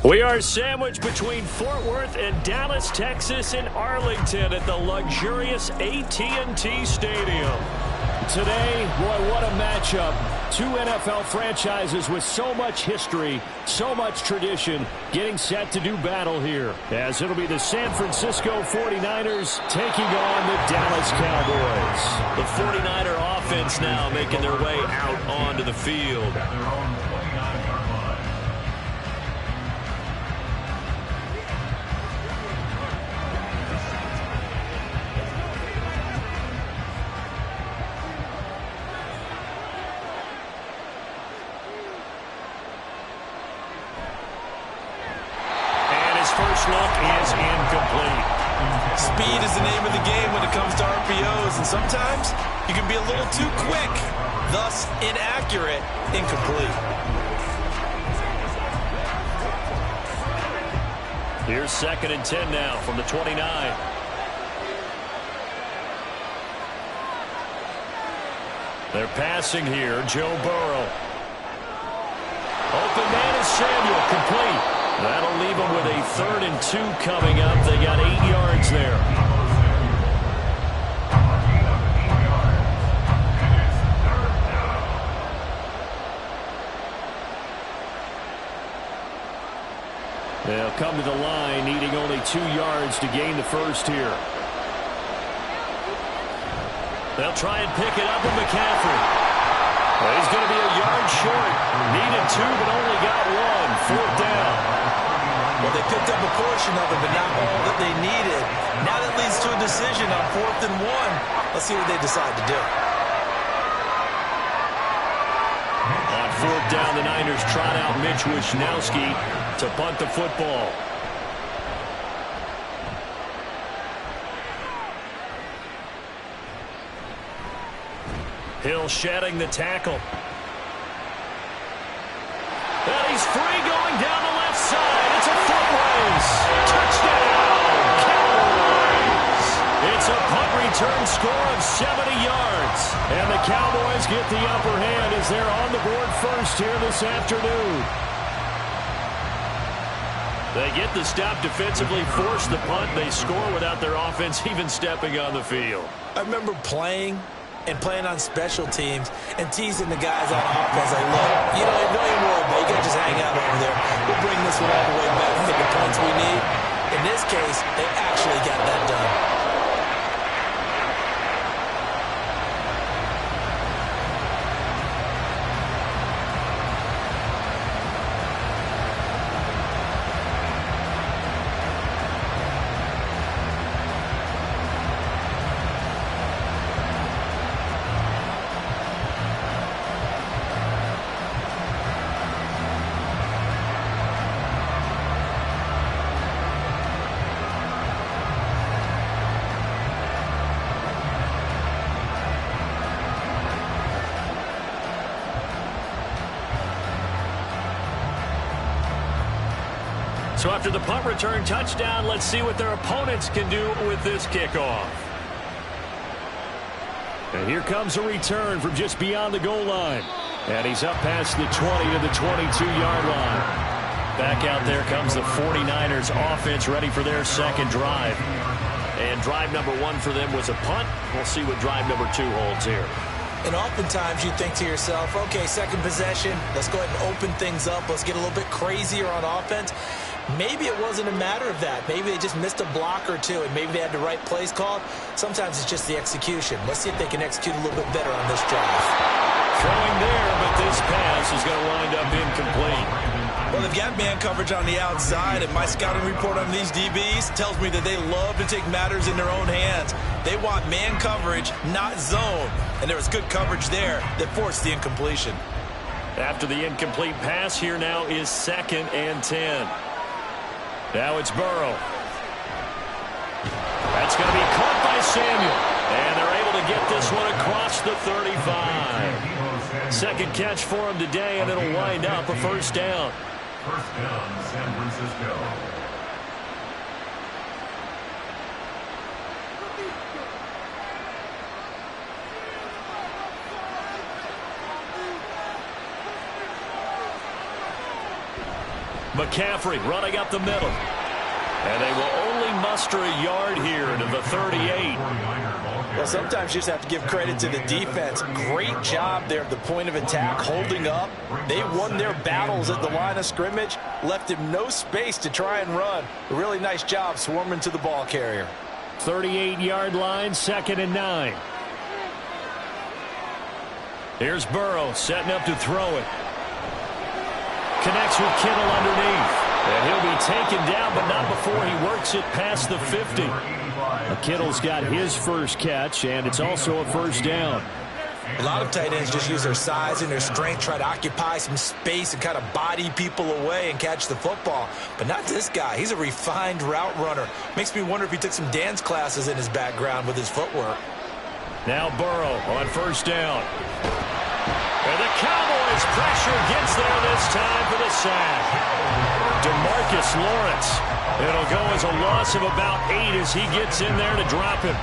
We are sandwiched between Fort Worth and Dallas, Texas, and Arlington at the luxurious AT&T Stadium. Today, boy, what a matchup. Two NFL franchises with so much history, so much tradition, getting set to do battle here. As it'll be the San Francisco 49ers taking on the Dallas Cowboys. The 49er offense now making their way out onto the field. First look is incomplete. Speed is the name of the game when it comes to RPOs, and sometimes you can be a little too quick, thus inaccurate, incomplete. Here's 2nd and 10 now from the 29. They're passing here, Joe Burrow. Open man is Samuel, complete. That'll leave them with a 3rd and 2 coming up. They got 8 yards there. They'll come to the line, needing only 2 yards to gain the first here. They'll try and pick it up with McCaffrey. Well, he's going to be a yard short. Needed 2, but only got 1. 4th down. Well, they picked up a portion of it, but not all that they needed. Now that leads to a decision on 4th and 1. Let's see what they decide to do. On 4th down, the Niners trot out Mitch Wishnowsky to punt the football. Hill shedding the tackle. And he's free going down the left side. It's a foot race. Touchdown, Cowboys. It's a punt return score of 70 yards. And the Cowboys get the upper hand as they're on the board first here this afternoon. They get the stop defensively, force the punt. They score without their offense even stepping on the field. I remember playing on special teams and teasing the guys on offense like, look, don't even worry about it. You got to just hang out over there. We'll bring this one all the way back and get the points we need. In this case, they actually got that done. So after the punt return touchdown, let's see what their opponents can do with this kickoff. And here comes a return from just beyond the goal line. And he's up past the 20 to the 22-yard line. Back out there comes the 49ers offense ready for their second drive. And drive number 1 for them was a punt. We'll see what drive number 2 holds here. And oftentimes you think to yourself, okay, second possession, let's go ahead and open things up. Let's get a little bit crazier on offense. Maybe it wasn't a matter of that. Maybe they just missed a block or two, and maybe they had the right plays called. Sometimes it's just the execution. Let's see if they can execute a little bit better on this drive. Throwing there, but this pass is going to wind up incomplete. Well, they've got man coverage on the outside, and my scouting report on these DBs tells me that they love to take matters in their own hands. They want man coverage, not zone. And there was good coverage there that forced the incompletion. After the incomplete pass, here now is 2nd and 10. Now it's Burrow. That's going to be caught by Samuel. And they're able to get this one across the 35. Second catch for him today, and it'll wind up a first down. First down, San Francisco. McCaffrey running up the middle. And they will only muster a yard here to the 38. Well, sometimes you just have to give credit to the defense. Great job there at the point of attack, holding up. They won their battles at the line of scrimmage, left him no space to try and run. A really nice job swarming to the ball carrier. 38-yard line, 2nd and 9. Here's Burrow setting up to throw it. Connects with Kittle underneath. And he'll be taken down, but not before he works it past the 50. Kittle's got his first catch, and it's also a first down. A lot of tight ends just use their size and their strength, try to occupy some space and kind of body people away and catch the football. But not this guy. He's a refined route runner. Makes me wonder if he took some dance classes in his background with his footwork. Now Burrow on first down. And the Cowboys pressure gets there this time for the sack. DeMarcus Lawrence. It'll go as a loss of about 8 as he gets in there to drop him.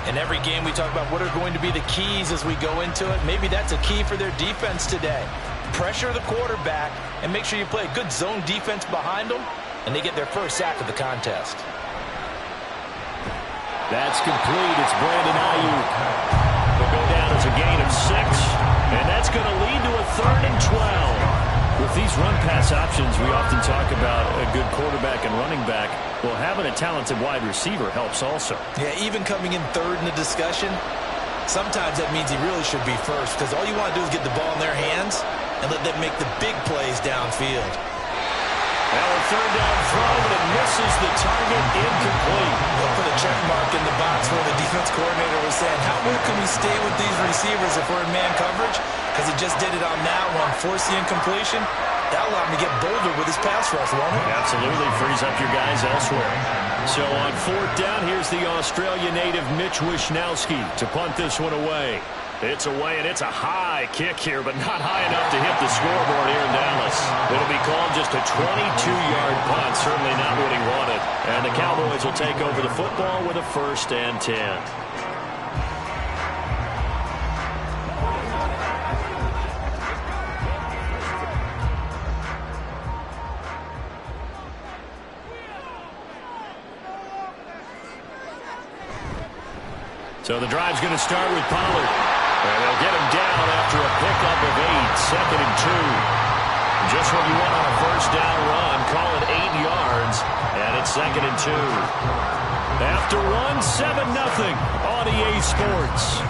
In every game we talk about what are going to be the keys as we go into it. Maybe that's a key for their defense today. Pressure the quarterback and make sure you play a good zone defense behind them, and they get their first sack of the contest. That's complete. It's Brandon Ayuk. They'll go down as a gain of 6, and that's going to lead to a 3rd and 12. With these run-pass options, we often talk about a good quarterback and running back. Well, having a talented wide receiver helps also. Yeah, even coming in 3rd in the discussion, sometimes that means he really should be first, because all you want to do is get the ball in their hands and let them make the big plays downfield. Now a 3rd down throw, but it misses the target, incomplete. They'll put a check mark in the box where the defense coordinator was saying, how well can we stay with these receivers if we're in man coverage? Because he just did it on that one, forced the incompletion. That allowed him to get bolder with his pass rush, won't it? Absolutely, frees up your guys elsewhere. So on 4th down, here's the Australia native Mitch Wishnowsky to punt this one away. It's away, and it's a high kick here, but not high enough to hit the scoreboard here in Dallas. It'll be called just a 22-yard punt, certainly not what he wanted. And the Cowboys will take over the football with a 1st and 10. So the drive's going to start with Pollard. And they'll get him down after a pickup of 8, 2nd and 2. Just what you want on a first down run. Call it 8 yards, and it's 2nd and 2. After one, 7-0 on EA Sports.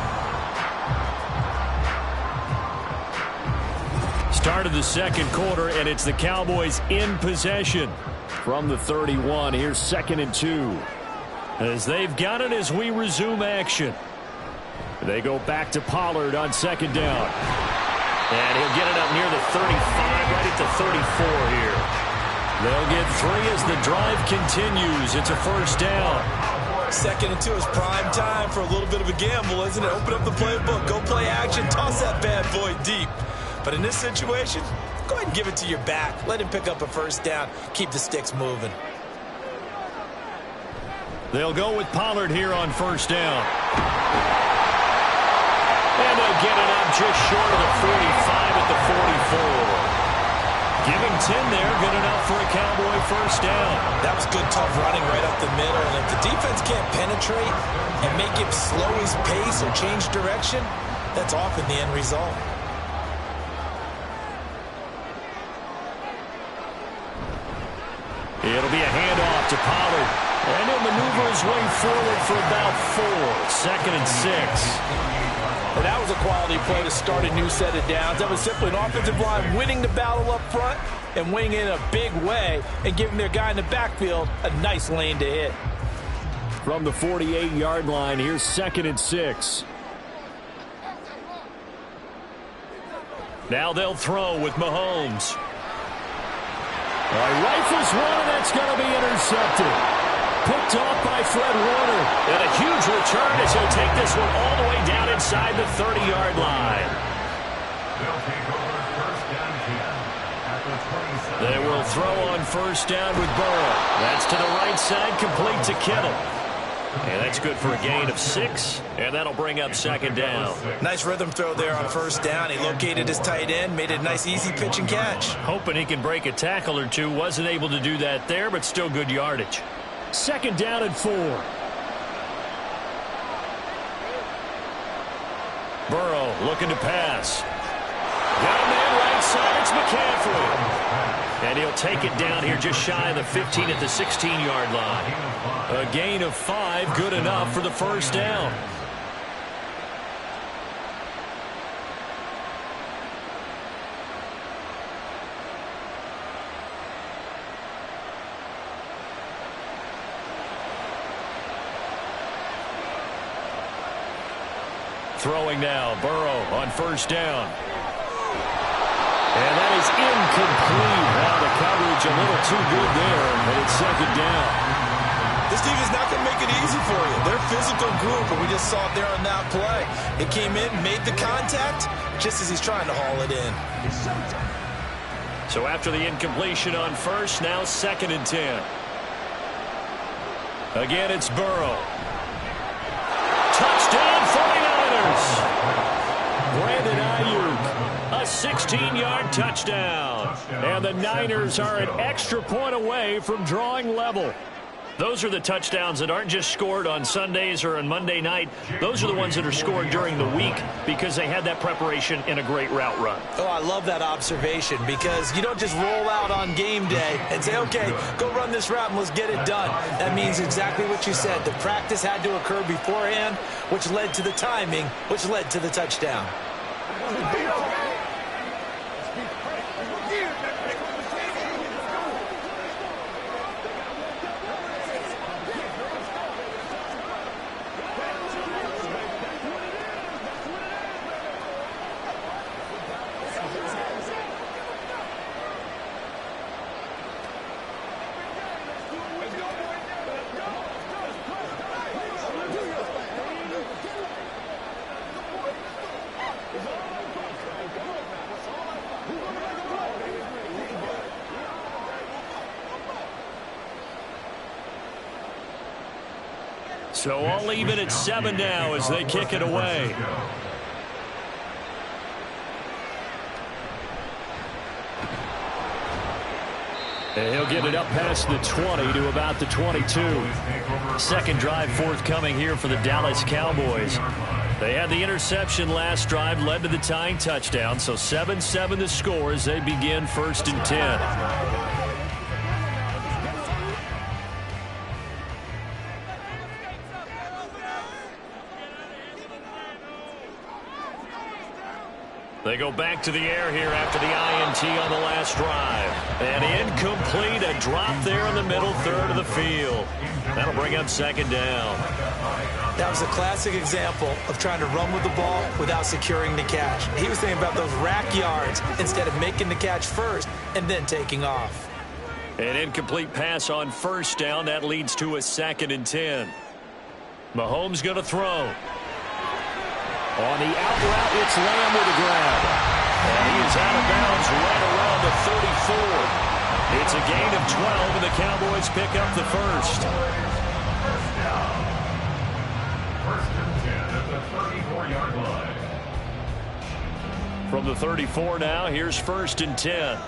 Start of the 2nd quarter, and it's the Cowboys in possession from the 31. Here's 2nd and 2. As they've got it as we resume action. They go back to Pollard on 2nd down. And he'll get it up near the 35, right at the 34 here. They'll get 3 as the drive continues. It's a first down. 2nd and 2 is prime time for a little bit of a gamble, isn't it? Open up the playbook, go play action, toss that bad boy deep. But in this situation, go ahead and give it to your back. Let him pick up a first down. Keep the sticks moving. They'll go with Pollard here on first down. And they'll get it up just short of the 45 at the 44. Give him 10 there, good enough for a Cowboy first down. That was good, tough running right up the middle. And if the defense can't penetrate and make him slow his pace or change direction, that's often the end result. It'll be a handoff to Pollard. And he'll maneuver his way forward for about 4. 2nd and 6. And that was a quality play to start a new set of downs. That was simply an offensive line winning the battle up front and winning in a big way and giving their guy in the backfield a nice lane to hit. From the 48-yard line, here's 2nd and 6. Now they'll throw with Mahomes. Rifles one, and that's going to be intercepted. Picked off by Fred Warner. And a huge return as he'll take this one all the way down inside the 30-yard line. They'll take over first down 10 at the 27. They will throw on first down with Burrow. That's to the right side, complete to Kittle. And that's good for a gain of 6, and that'll bring up 2nd down. Nice rhythm throw there on first down. He located his tight end, made it a nice easy pitch and catch. Hoping he can break a tackle or two. Wasn't able to do that there, but still good yardage. 2nd down and 4. Burrow looking to pass. Got a man right side. It's McCaffrey. And he'll take it down here just shy of the 15 at the 16-yard line. A gain of 5, good enough for the first down. Throwing now, Burrow on first down. And that is incomplete. Now the coverage a little too good there, and it's 2nd down. This team is not going to make it easy for you. They're a physical group, but we just saw it there on that play. It came in, made the contact, just as he's trying to haul it in. So after the incompletion on first, now 2nd and 10. Again, it's Burrow. Touchdown, 49ers. Brandon Ayuk, a 16-yard touchdown. And the Niners are an extra point away from drawing level. Those are the touchdowns that aren't just scored on Sundays or on Monday night. Those are the ones that are scored during the week because they had that preparation in a great route run. Oh, I love that observation because you don't just roll out on game day and say, okay, go run this route and let's get it done. That means exactly what you said. The practice had to occur beforehand, which led to the timing, which led to the touchdown. So all even at 7 now as they kick it away. And he'll get it up past the 20 to about the 22. Second drive forthcoming here for the Dallas Cowboys. They had the interception last drive, led to the tying touchdown. So 7-7 the score as they begin 1st and 10. They go back to the air here after the INT on the last drive. And incomplete, a drop there in the middle third of the field. That'll bring up 2nd down. That was a classic example of trying to run with the ball without securing the catch. He was thinking about those rack yards instead of making the catch first and then taking off. An incomplete pass on first down. That leads to a 2nd and 10. Mahomes going to throw. On the out route, it's Lamb with a grab. And he is out of bounds right around around the 34. It's a gain of 12, and the Cowboys pick up the first. First down. First and 10 at the 34-yard line. From the 34 now, here's first and 10.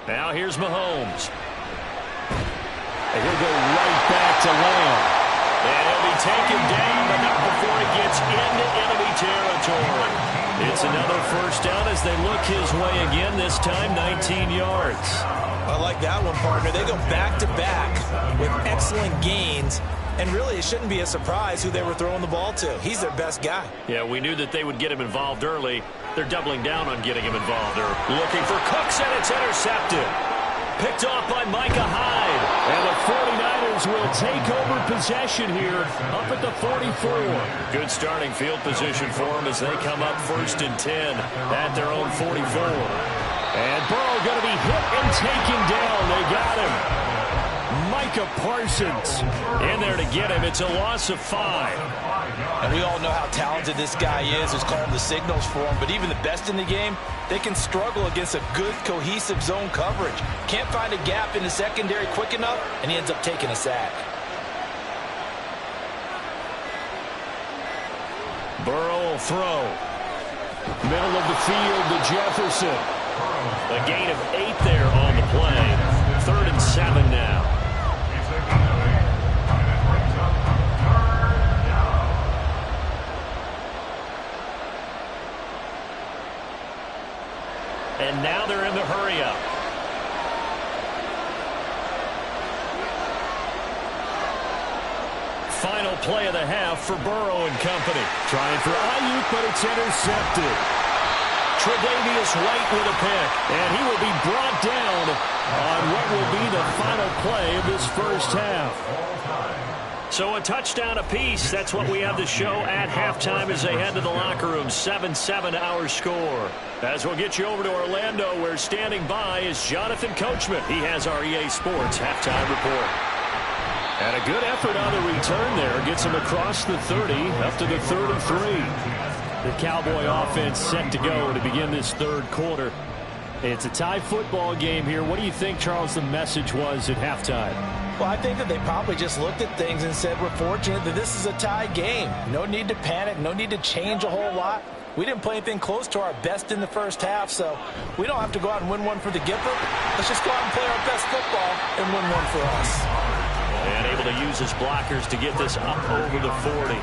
Now here's Mahomes. And he'll go right back to Lamb. And he'll be taken down, but not before he gets into enemy territory. It's another first down as they look his way again, this time 19 yards. I like that one, partner. They go back-to-back with excellent gains. And really, it shouldn't be a surprise who they were throwing the ball to. He's their best guy. Yeah, we knew that they would get him involved early. They're doubling down on getting him involved early. Looking for Cooks, and it's intercepted. Picked off by Micah Hyde. And the 49ers will take over possession here up at the 44. Good starting field position for them as they come up first and 10 at their own 44. And Burrow going to be hit and taken down. They got him. Micah Parsons in there to get him. It's a loss of 5. And we all know how talented this guy is, who's calling the signals for him. But even the best in the game, they can struggle against a good, cohesive zone coverage. Can't find a gap in the secondary quick enough, and he ends up taking a sack. Burrow will throw. Middle of the field to Jefferson. A gain of 8 there on the play. 3rd and 7 now. And now they're in the hurry-up. Final play of the half for Burrow and company. Trying for Ayuk, but it's intercepted. Tre'Davious White with a pick, and he will be brought down on what will be the final play of this first half. So a touchdown apiece. That's what we have to show at halftime as they head to the locker room. 7-7 our score. As we'll get you over to Orlando, where standing by is Jonathan Coachman. He has our EA Sports halftime report. And a good effort on the return there. Gets him across the 30, up to the 33. The Cowboy offense set to go to begin this third quarter. It's a tie football game here. What do you think, Charles, the message was at halftime? Well, I think that they probably just looked at things and said, we're fortunate that this is a tie game. No need to panic. No need to change a whole lot. We didn't play anything close to our best in the first half, so we don't have to go out and win one for the Gipper. Let's just go out and play our best football and win one for us. And able to use his blockers to get this up over the 40.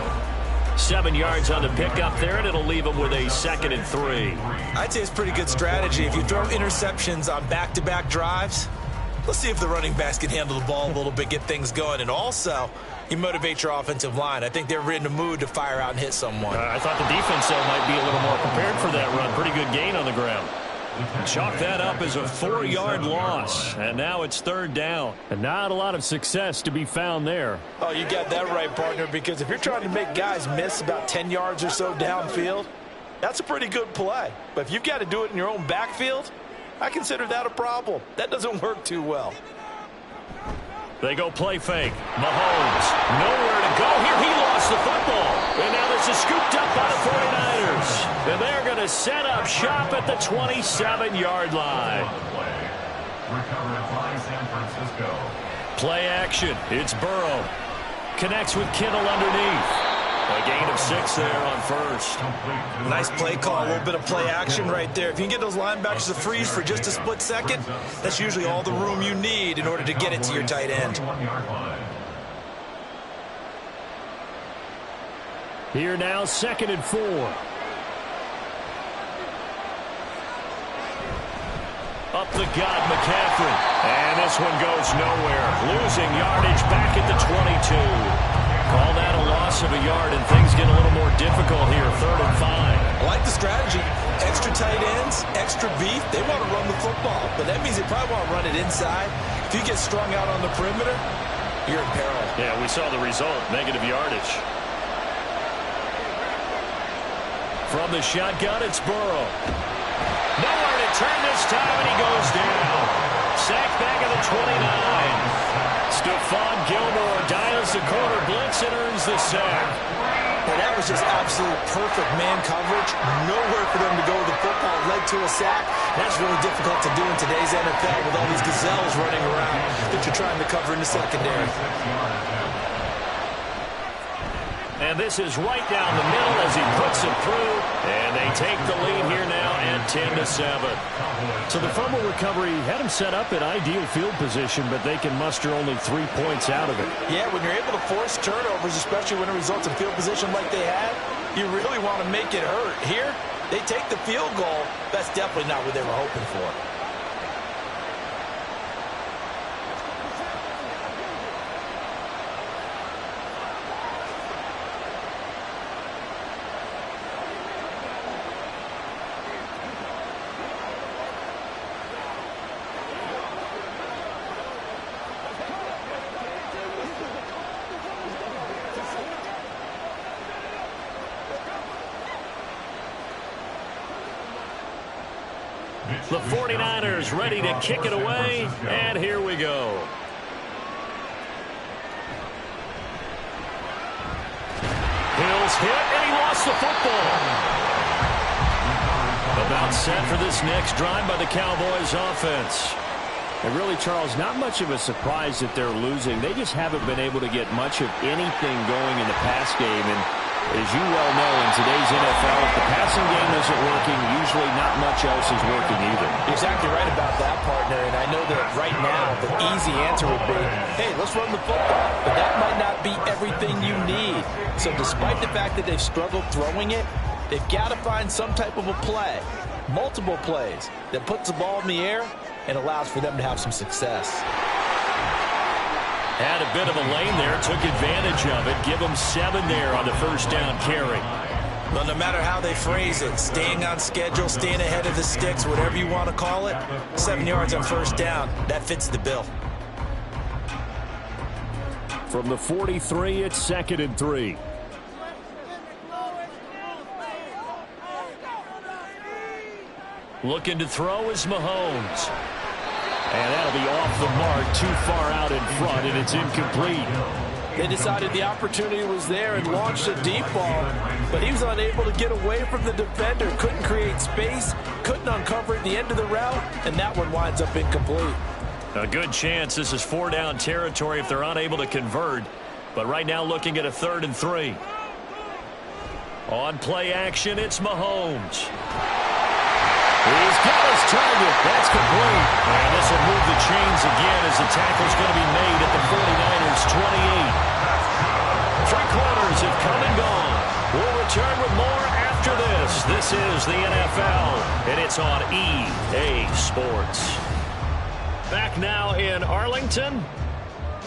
7 yards on the pickup there, and it'll leave him with a 2nd and 3. I'd say it's pretty good strategy. If you throw interceptions on back-to-back drives, let's see if the running backs can handle the ball a little bit, get things going, and also you motivate your offensive line. I think they're in the mood to fire out and hit someone. I thought the defense, though, might be a little more prepared for that run. Pretty good gain on the ground. Chalk that up as a 4-yard loss, and now it's 3rd down. And not a lot of success to be found there. Oh, you got that right, partner, because if you're trying to make guys miss about 10 yards or so downfield, that's a pretty good play. But if you've got to do it in your own backfield, I consider that a problem. That doesn't work too well. They go play fake. Mahomes, nowhere to go here. He lost the football. And now this is scooped up by the 49ers. And they're going to set up shop at the 27-yard line. Recovered by San Francisco. Play action. It's Burrow. Connects with Kittle underneath. A gain of 6 there on first. Nice play call, a little bit of play action right there. If you can get those linebackers to freeze for just a split second, that's usually all the room you need in order to get it to your tight end. Here now, 2nd and 4. Up the gut, McCaffrey. And this one goes nowhere. Losing yardage back at the 22. Call that a loss of a yard, and things get a little more difficult here. 3rd and 5. I like the strategy. Extra tight ends, extra beef. They want to run the football, but that means they probably want to run it inside. If you get strung out on the perimeter, you're in peril. Yeah, we saw the result, negative yardage. From the shotgun, it's Burrow. Nowhere to turn this time, and he goes down. Sacked back at the 29. Stephon Gilmore dials the corner blitz and earns the sack. And that was just absolute perfect man coverage. Nowhere for them to go with the football. Led to a sack. That's really difficult to do in today's NFL with all these gazelles running around that you're trying to cover in the secondary. And this is right down the middle as he puts it through. And they take the lead here now at 10-7. So the fumble recovery had him set up in ideal field position, but they can muster only 3 points out of it. Yeah, when you're able to force turnovers, especially when it results in field position like they had, you really want to make it hurt. Here, they take the field goal. That's definitely not what they were hoping for. The 49ers ready to kick it away, and here we go. Hill's hit, and he lost the football. About set for this next drive by the Cowboys offense. And really, Charles, not much of a surprise that they're losing. They just haven't been able to get much of anything going in the pass game. And as you well know, in today's NFL, if the passing game isn't working, usually not much else is working either. You're exactly right about that, partner. And I know that right now the easy answer would be, hey, let's run the football. But that might not be everything you need. So despite the fact that they've struggled throwing it, they've got to find some type of a play, multiple plays, that puts the ball in the air and allows for them to have some success. Had a bit of a lane there, took advantage of it. Give them 7 there on the first down carry. Well, no matter how they phrase it, staying on schedule, staying ahead of the sticks, whatever you want to call it, 7 yards on first down, that fits the bill. From the 43, it's 2nd and 3. Looking to throw is Mahomes. And that'll be off the mark, too far out in front, and it's incomplete. They decided the opportunity was there and launched a deep ball, but he was unable to get away from the defender, couldn't create space, couldn't uncover at the end of the route, and that one winds up incomplete. A good chance this is 4-down territory if they're unable to convert, but right now looking at a 3rd and 3. On play action, it's Mahomes. He's got his target. That's complete. And this will move the chains again as the tackle's going to be made at the 49ers' 28. 3 quarters have come and gone. We'll return with more after this. This is the NFL, and it's on EA Sports. Back now in Arlington.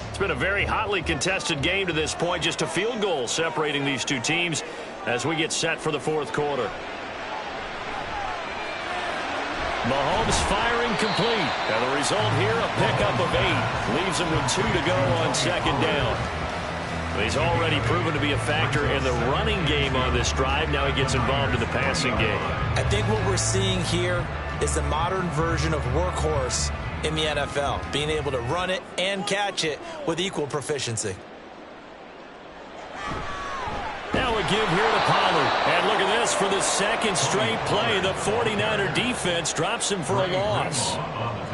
It's been a very hotly contested game to this point. Just a field goal separating these two teams as we get set for the 4th quarter. Mahomes firing complete. And the result here, a pickup of 8. Leaves him with 2 to go on 2nd down. But he's already proven to be a factor in the running game on this drive. Now he gets involved in the passing game. I think what we're seeing here is the modern version of workhorse in the NFL, being able to run it and catch it with equal proficiency. Now a give here to Pollard. And look at this for the 2nd straight play. The 49er defense drops him for a loss.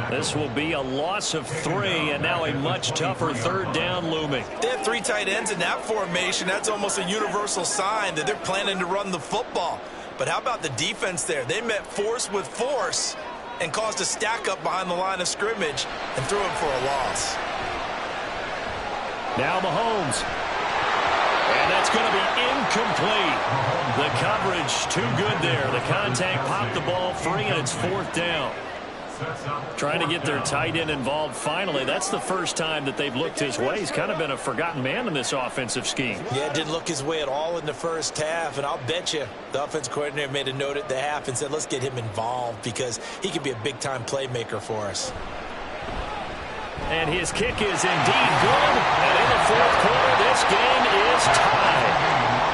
This will be a loss of 3, and now a much tougher 3rd down looming. They have 3 tight ends in that formation. That's almost a universal sign that they're planning to run the football. But how about the defense there? They met force with force and caused a stack up behind the line of scrimmage and threw him for a loss. Now Mahomes. And that's going to be incomplete. The coverage too good there. The contact popped the ball free, and it's 4th down. Trying to get their tight end involved finally. That's the first time that they've looked his way. He's kind of been a forgotten man in this offensive scheme. Yeah, didn't look his way at all in the first half, and I'll bet you the offensive coordinator made a note at the half and said, let's get him involved because he could be a big-time playmaker for us. And his kick is indeed good. And in the 4th quarter, this game is tied.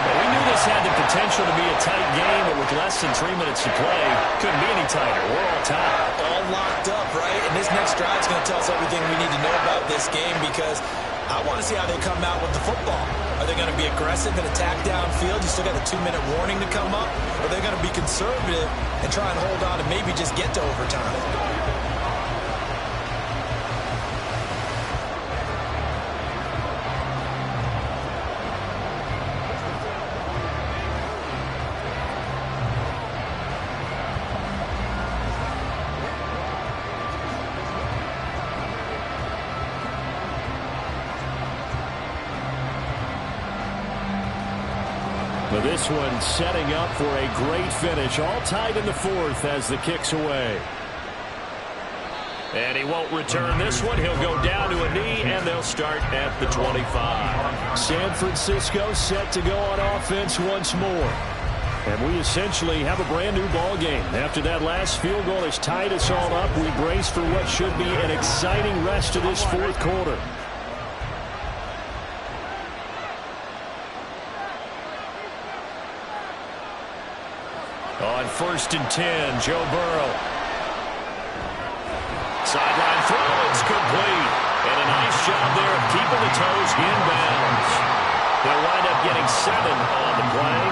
We knew this had the potential to be a tight game, but with less than 3 minutes to play, couldn't be any tighter. We're all tied. All locked up, right? And this next drive is going to tell us everything we need to know about this game because I want to see how they come out with the football. Are they going to be aggressive and attack downfield? You still got a 2-minute warning to come up? Or are they going to be conservative and try and hold on and maybe just get to overtime? But this one setting up for a great finish. All tied in the fourth as the kick's away. And he won't return this one. He'll go down to a knee, and they'll start at the 25. San Francisco set to go on offense once more. And we essentially have a brand new ball game. After that last field goal has tied us all up, we brace for what should be an exciting rest of this fourth quarter. On 1st and 10, Joe Burrow. Sideline throw, it's complete. And a nice job there of keeping the toes inbounds. They'll wind up getting 7 on the play,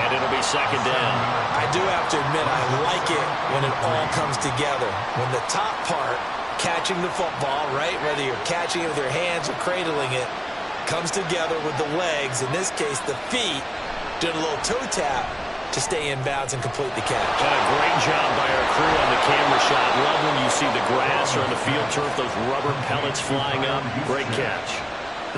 and it'll be 2nd down. I do have to admit, I like it when it all comes together. When the top part, catching the football, right, whether you're catching it with your hands or cradling it, comes together with the legs, in this case the feet, doing a little toe tap to stay in bounds and complete the catch. And a great job by our crew on the camera shot. Love when you see the grass or on the field turf, those rubber pellets flying up. Great catch.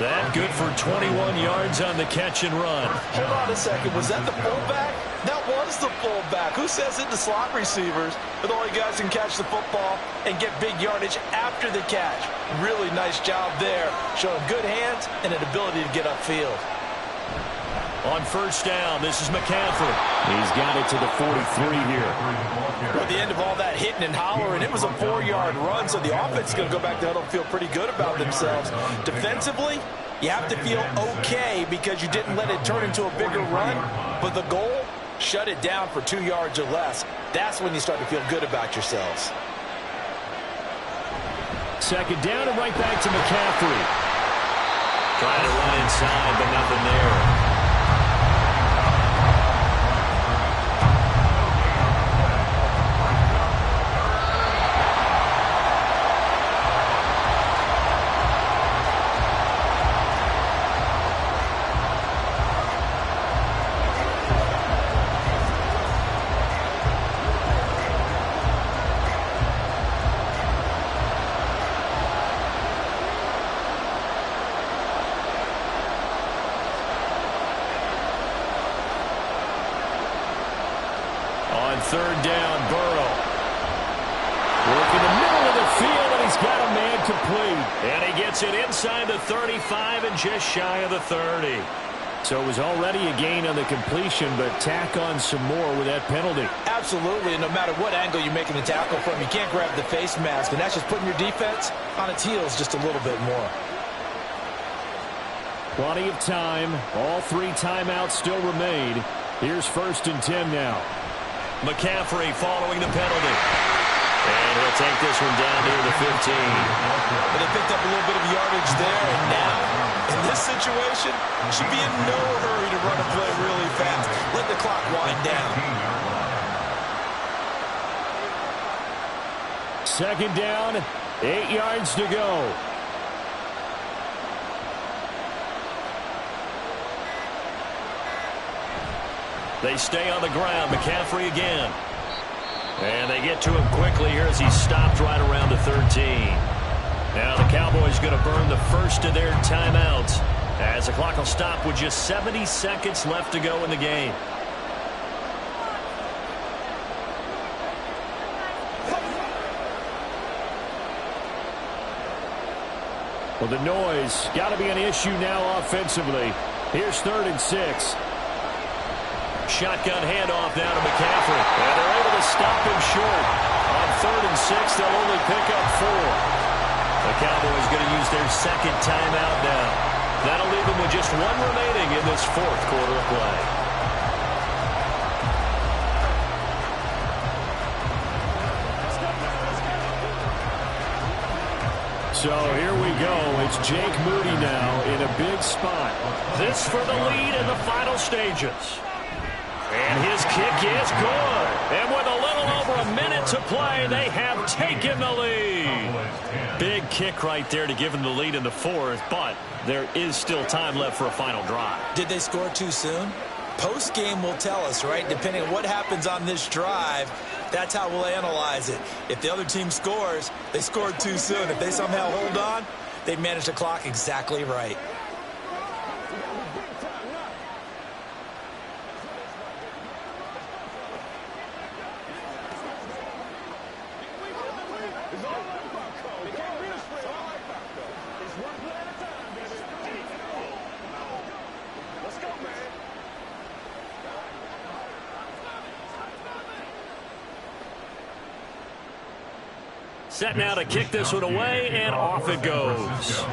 That good for 21 yards on the catch and run. Hold on a second. Was that the fullback? That was the fullback. Who says it? The slot receivers are the only guys who can catch the football and get big yardage after the catch. Really nice job there. Showing good hands and an ability to get upfield. On 1st down, this is McCaffrey. He's got it to the 43 here. At the end of all that hitting and hollering, it was a 4-yard run, so the offense is going to go back there and feel pretty good about themselves. Defensively, you have to feel okay because you didn't let it turn into a bigger run, but the goal, shut it down for 2 yards or less. That's when you start to feel good about yourselves. 2nd down and right back to McCaffrey. Trying to run inside, but nothing there. On 3rd down, Burrow. Working the middle of the field, and he's got a man complete. And he gets it inside the 35 and just shy of the 30. So it was already a gain on the completion, but tack on some more with that penalty. Absolutely, and no matter what angle you're making the tackle from, you can't grab the face mask, and that's just putting your defense on its heels just a little bit more. Plenty of time. All 3 timeouts still remain. Here's 1st and 10 now. McCaffrey following the penalty. And he'll take this one down near the 15. But they picked up a little bit of yardage there, and now, in this situation, should be in no hurry to run a play really fast. Let the clock wind down. 2nd down, 8 yards to go. They stay on the ground. McCaffrey again. And they get to him quickly here as he stopped right around the 13. Now the Cowboys going to burn the first of their timeouts as the clock will stop with just 70 seconds left to go in the game. Well, the noise got to be an issue now offensively. Here's 3rd and 6. Shotgun handoff now to McCaffrey. And they're able to stop him short. On 3rd and 6, they'll only pick up 4. The Cowboys going to use their 2nd timeout now. That'll leave them with just 1 remaining in this 4th quarter of play. So here we go. It's Jake Moody now in a big spot. This for the lead in the final stages. And his kick is good. And with a little over a minute to play, they have taken the lead. Big kick right there to give them the lead in the fourth, but there is still time left for a final drive. Did they score too soon? Post-game will tell us, right? Depending on what happens on this drive, that's how we'll analyze it. If the other team scores, they scored too soon. If they somehow hold on, they managed the clock exactly right. Set now to kick this one away, and off it goes.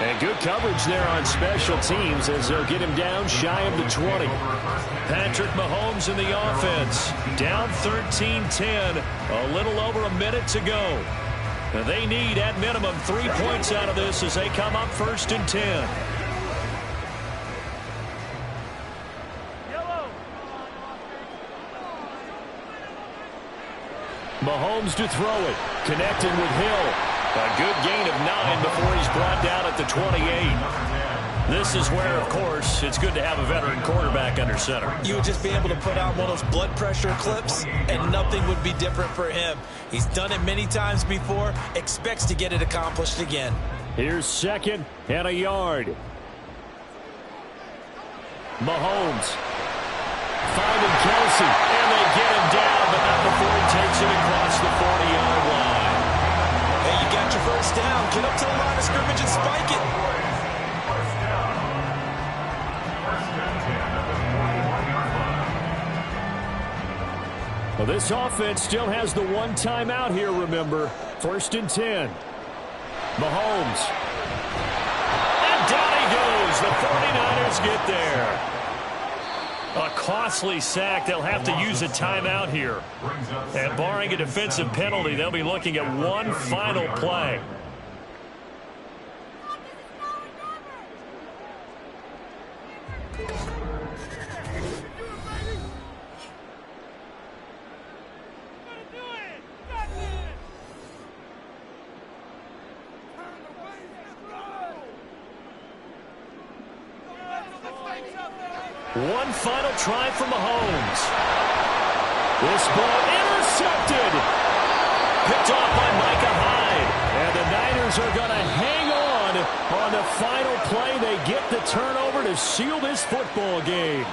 And good coverage there on special teams as they'll get him down shy of the 20. Patrick Mahomes in the offense. Down 13-10. A little over a minute to go. They need, at minimum, 3 points out of this as they come up 1st and 10. Mahomes to throw it. Connecting with Hill. A good gain of 9 before he's brought down at the 28. This is where, of course, it's good to have a veteran quarterback under center. You would just be able to put out one of those blood pressure clips, and nothing would be different for him. He's done it many times before, expects to get it accomplished again. Here's 2nd and a yard. Mahomes finding Kelsey, and they get him down, but not before he takes it across the 40-yard line. Hey, you got your first down. Get up to the line of scrimmage and spike it. Well, this offense still has the one timeout here, remember. 1st and 10. Mahomes. And down he goes. The 49ers get there. A costly sack. They'll have to use a timeout here. And barring a defensive penalty, they'll be looking at one final play. One final try for Mahomes. This ball intercepted. Picked off by Micah Hyde. And the Niners are going to hang on the final play. They get the turnover to seal this football game.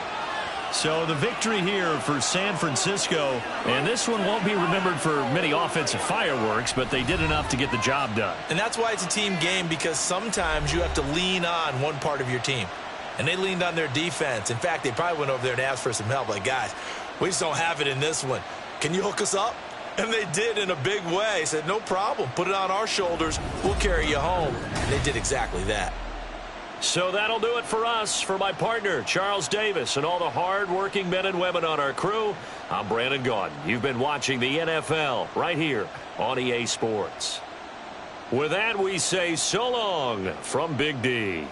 So the victory here for San Francisco. And this one won't be remembered for many offensive fireworks, but they did enough to get the job done. And that's why it's a team game, because sometimes you have to lean on one part of your team. And they leaned on their defense. In fact, they probably went over there and asked for some help. Like, guys, we just don't have it in this one. Can you hook us up? And they did in a big way. Said, no problem. Put it on our shoulders. We'll carry you home. And they did exactly that. So that'll do it for us. For my partner, Charles Davis, and all the hard-working men and women on our crew, I'm Brandon Gaudin. You've been watching the NFL right here on EA Sports. With that, we say so long from Big D.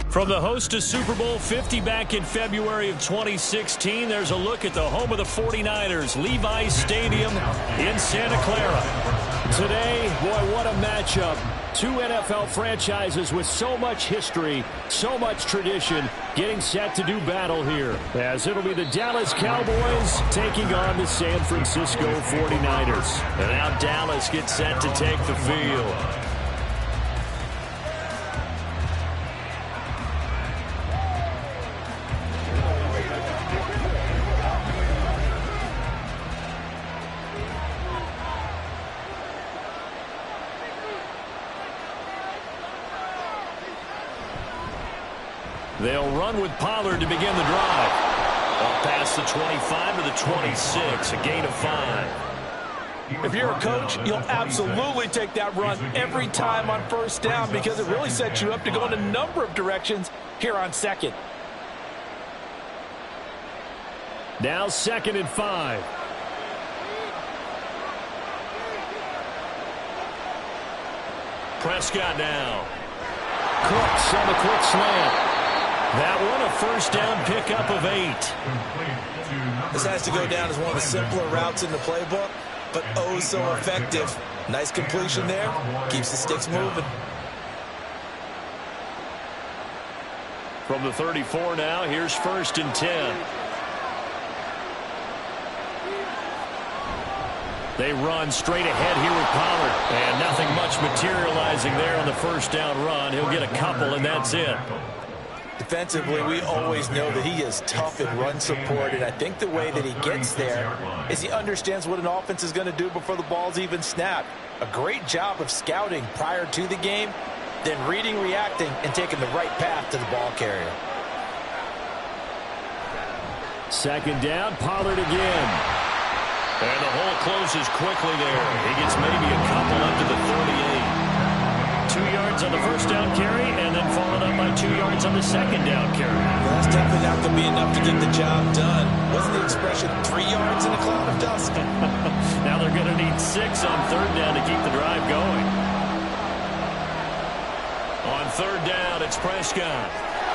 From the host to Super Bowl 50 back in February of 2016, there's a look at the home of the 49ers, Levi's Stadium in Santa Clara. Today, boy, what a matchup. Two NFL franchises with so much history, so much tradition, getting set to do battle here. As it'll be the Dallas Cowboys taking on the San Francisco 49ers. And now Dallas gets set to take the field. They'll run with Pollard to begin the drive. Up past the 25 to the 26, a gain of 5. If you're a coach, you'll absolutely take that run every time on first down because it really sets you up to go in a number of directions here on second. Now 2nd and 5. Prescott now. Cooks on the quick slant. That one a first down pickup of 8. This has to go down as one of the simpler routes in the playbook, but oh so effective. Nice completion there. Keeps the sticks moving. From the 34 now, here's 1st and 10. They run straight ahead here with Pollard. And nothing much materializing there on the first down run. He'll get a couple, and that's it. Defensively, we always know that he is tough in run support, and I think the way that he gets there is he understands what an offense is going to do before the ball's even snapped. A great job of scouting prior to the game, then reading, reacting, and taking the right path to the ball carrier. 2nd down, Pollard again. And the hole closes quickly there. He gets maybe a couple up to the 38. 2 yards on the first down carry, and then followed up by 2 yards on the second down carry. Well, that's definitely not going to be enough to get the job done. Wasn't the expression 3 yards in a cloud of dust? Now they're going to need 6 on 3rd down to keep the drive going. On 3rd down, it's Prescott.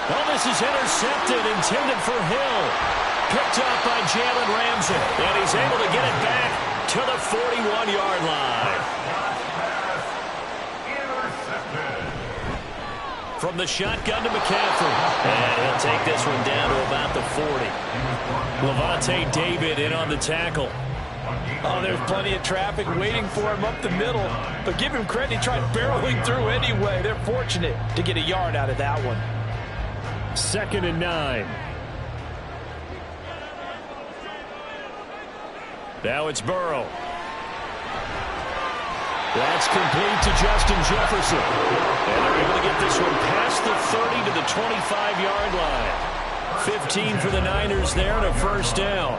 Oh, this is intercepted, intended for Hill. Picked up by Jalen Ramsey. And he's able to get it back to the 41-yard line. From the shotgun to McCaffrey. And he'll take this one down to about the 40. Levante David in on the tackle. Oh, there's plenty of traffic waiting for him up the middle. But give him credit, he tried barreling through anyway. They're fortunate to get a yard out of that one. 2nd and 9. Now it's Burrow. That's complete to Justin Jefferson. And they're able to get this one past the 30 to the 25-yard line. 15 for the Niners there and a first down.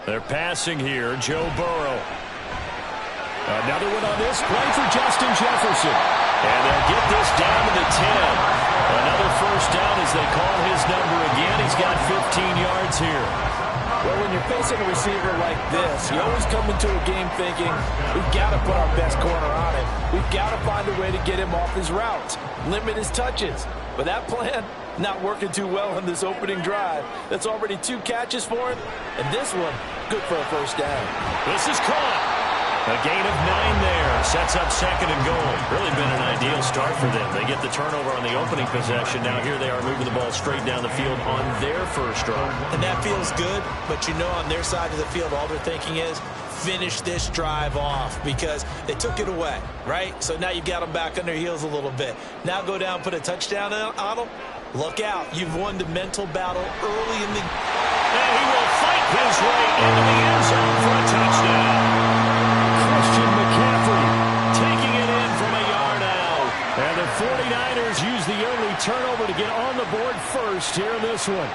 They're passing here, Joe Burrow. Another one on this play for Justin Jefferson. And they'll get this down to the 10. Another first down as they call his number again. He's got 15 yards here. Well, when you're facing a receiver like this, you always come into a game thinking, we've got to put our best corner on him. We've got to find a way to get him off his routes, limit his touches. But that plan, not working too well on this opening drive. That's already 2 catches for him. And this one, good for a first down. This is caught. A gain of 9 there. Sets up 2nd and goal. Really been an ideal start for them. They get the turnover on the opening possession. Now here they are moving the ball straight down the field on their first drive. And that feels good, but you know on their side of the field, all they're thinking is, finish this drive off because they took it away, right? So now you've got them back on their heels a little bit. Now go down, put a touchdown on them. Look out. You've won the mental battle early in the... And he will fight his way into the end zone for a touchdown. Christian McCaffrey taking it in from a yard out. And the 49ers use the early turnover to get on the board first here in this one.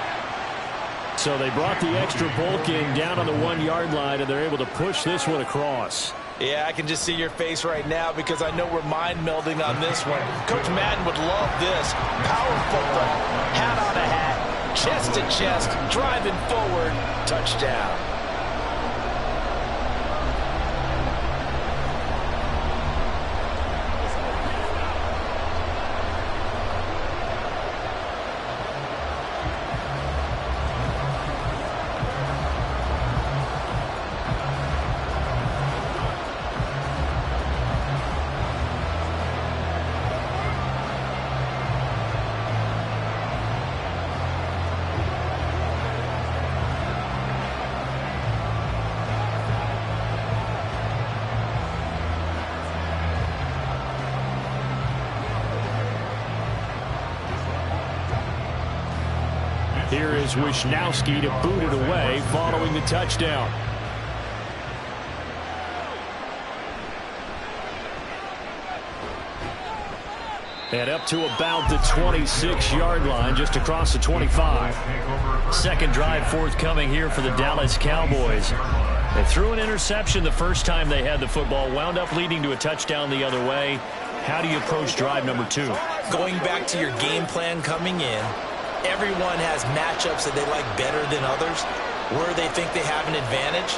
So they brought the extra bulk in down on the 1-yard line, and they're able to push this one across. Yeah, I can just see your face right now because I know we're mind melding on this one. Coach Madden would love this. Power football, hat on a hat, chest to chest, driving forward, touchdown. Here is Wisnowski to boot it away following the touchdown. And up to about the 26-yard line, just across the 25. Second drive forthcoming here for the Dallas Cowboys. They threw an interception the first time they had the football, wound up leading to a touchdown the other way. How do you approach drive number 2? Going back to your game plan coming in, everyone has matchups that they like better than others, where they think they have an advantage.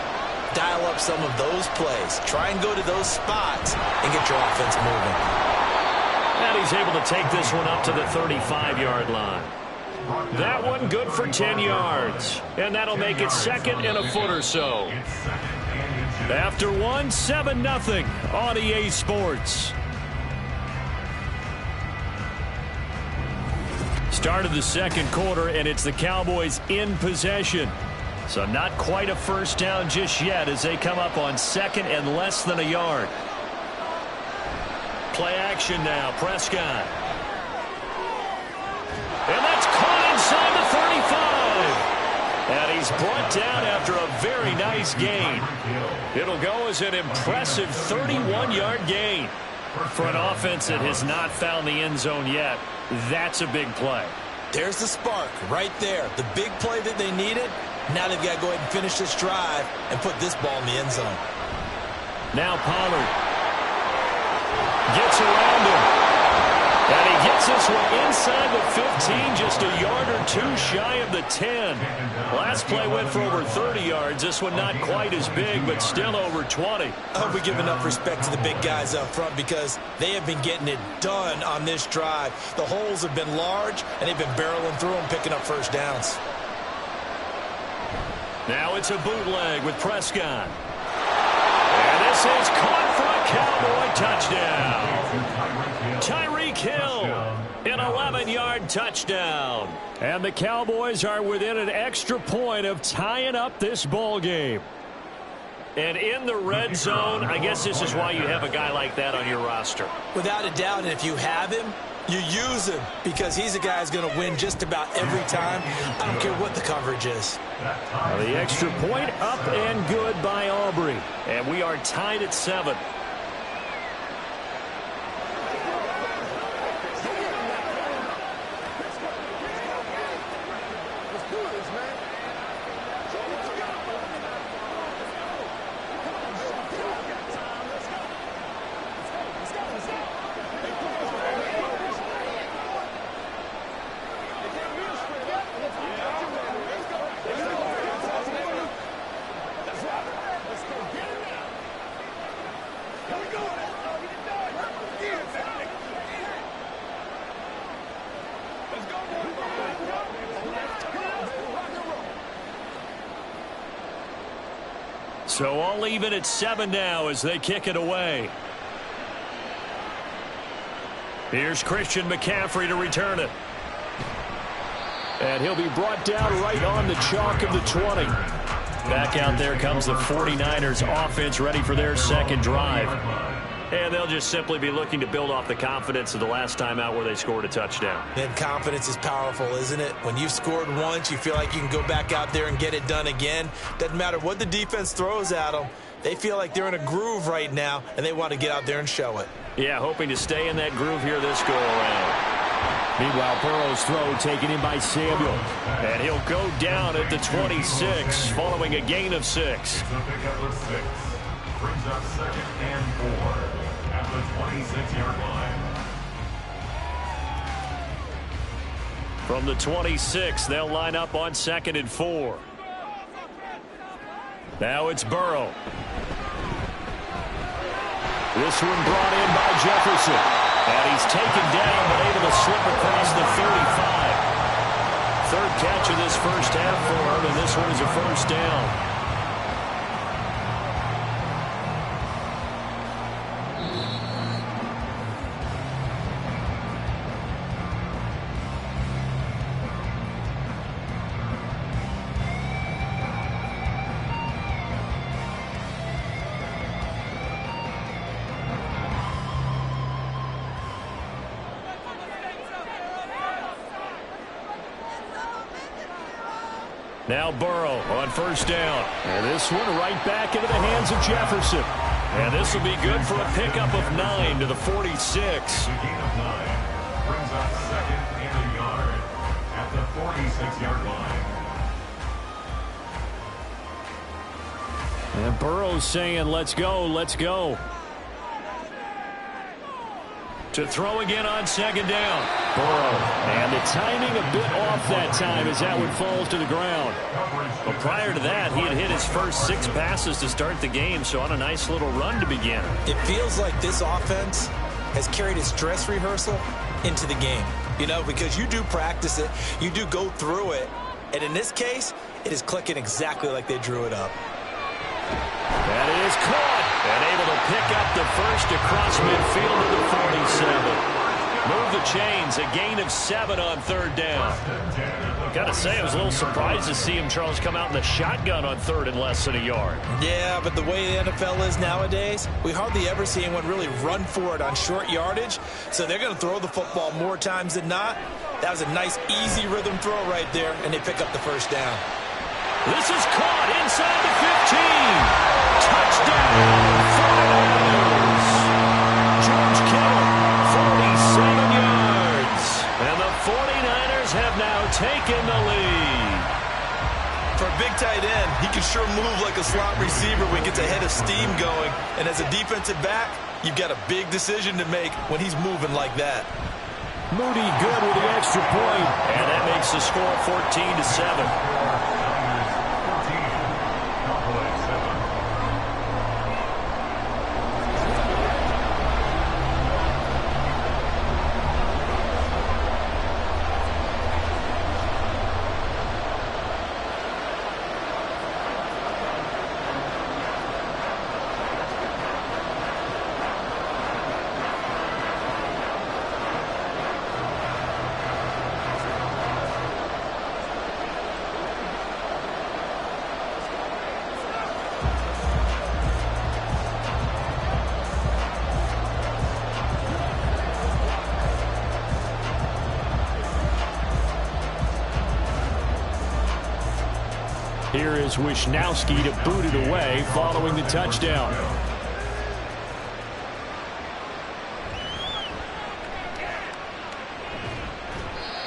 Dial up some of those plays. Try and go to those spots and get your offense moving. And he's able to take this one up to the 35-yard line. That one good for 10 yards. And that'll make it second and a foot or so. After one, 7-0 on EA Sports. Start of the second quarter, and it's the Cowboys in possession. So not quite a first down just yet as they come up on second and less than a yard. Play action now, Prescott. And that's caught inside the 35. And he's brought down after a very nice gain. It'll go as an impressive 31-yard gain. For an offense that has not found the end zone yet, that's a big play. There's the spark right there. The big play that they needed. Now they've got to go ahead and finish this drive and put this ball in the end zone. Now Pollard gets around him. And he gets this one inside the 15, just a yard or two shy of the 10. Last play went for over 30 yards. This one not quite as big, but still over 20. I hope we give enough respect to the big guys up front because they have been getting it done on this drive. The holes have been large, and they've been barreling through them, picking up first downs. Now it's a bootleg with Prescott. And this is caught for a Cowboy touchdown. Tyreek Hill, an 11-yard touchdown. And the Cowboys are within an extra point of tying up this ball game. And in the red zone, I guess this is why you have a guy like that on your roster. Without a doubt, and if you have him, you use him because he's a guy who's going to win just about every time. I don't care what the coverage is. The extra point up and good by Aubrey. And we are tied at 7. So all even at 7 now as they kick it away. Here's Christian McCaffrey to return it. And he'll be brought down right on the chalk of the 20. Back out there comes the 49ers offense ready for their second drive. And they'll just simply be looking to build off the confidence of the last time out where they scored a touchdown. And confidence is powerful, isn't it? When you've scored once, you feel like you can go back out there and get it done again. Doesn't matter what the defense throws at them. They feel like they're in a groove right now, and they want to get out there and show it. Yeah, hoping to stay in that groove here this go-around. Meanwhile, Burrow's throw taken in by Samuel. And he'll go down at the 26 following a gain of 6. Brings up second and 4 at the 26-yard line. From the 26, they'll line up on second and 4. Now it's Burrow. This one brought in by Jefferson. And he's taken down but able to slip across the 35. Third catch of this first half for him, and this one is a first down. Now Burrow on first down. And this one right back into the hands of Jefferson. And this will be good for a pickup of 9 to the 46. The gain of 9 brings up second and a yard at the 46-yard line. And Burrow's saying, let's go, let's go. To throw again on second down. Burrow. And the timing a bit off that time as that one falls to the ground. But prior to that, he had hit his first 6 passes to start the game, so on a nice little run to begin. It feels like this offense has carried its dress rehearsal into the game. You know, because you do practice it, you do go through it, and in this case, it is clicking exactly like they drew it up. That is caught and able to pick up the first across midfield to the 47. Move the chains, a gain of 7 on third down. Gotta say, I was a little surprised to see him, Charles, come out in the shotgun on third and less than a yard. Yeah, but the way the NFL is nowadays, we hardly ever see anyone really run for it on short yardage, so they're going to throw the football more times than not. That was a nice, easy rhythm throw right there, and they pick up the first down. This is caught inside the 15. Touchdown, 49ers. George Kittle, 47 yards. And the 49ers have now taken the lead. For a big tight end, he can sure move like a slot receiver when he gets a head of steam going. And as a defensive back, you've got a big decision to make when he's moving like that. Moody good with the extra point. And that makes the score 14-7. Here is Wishnowski to boot it away following the touchdown.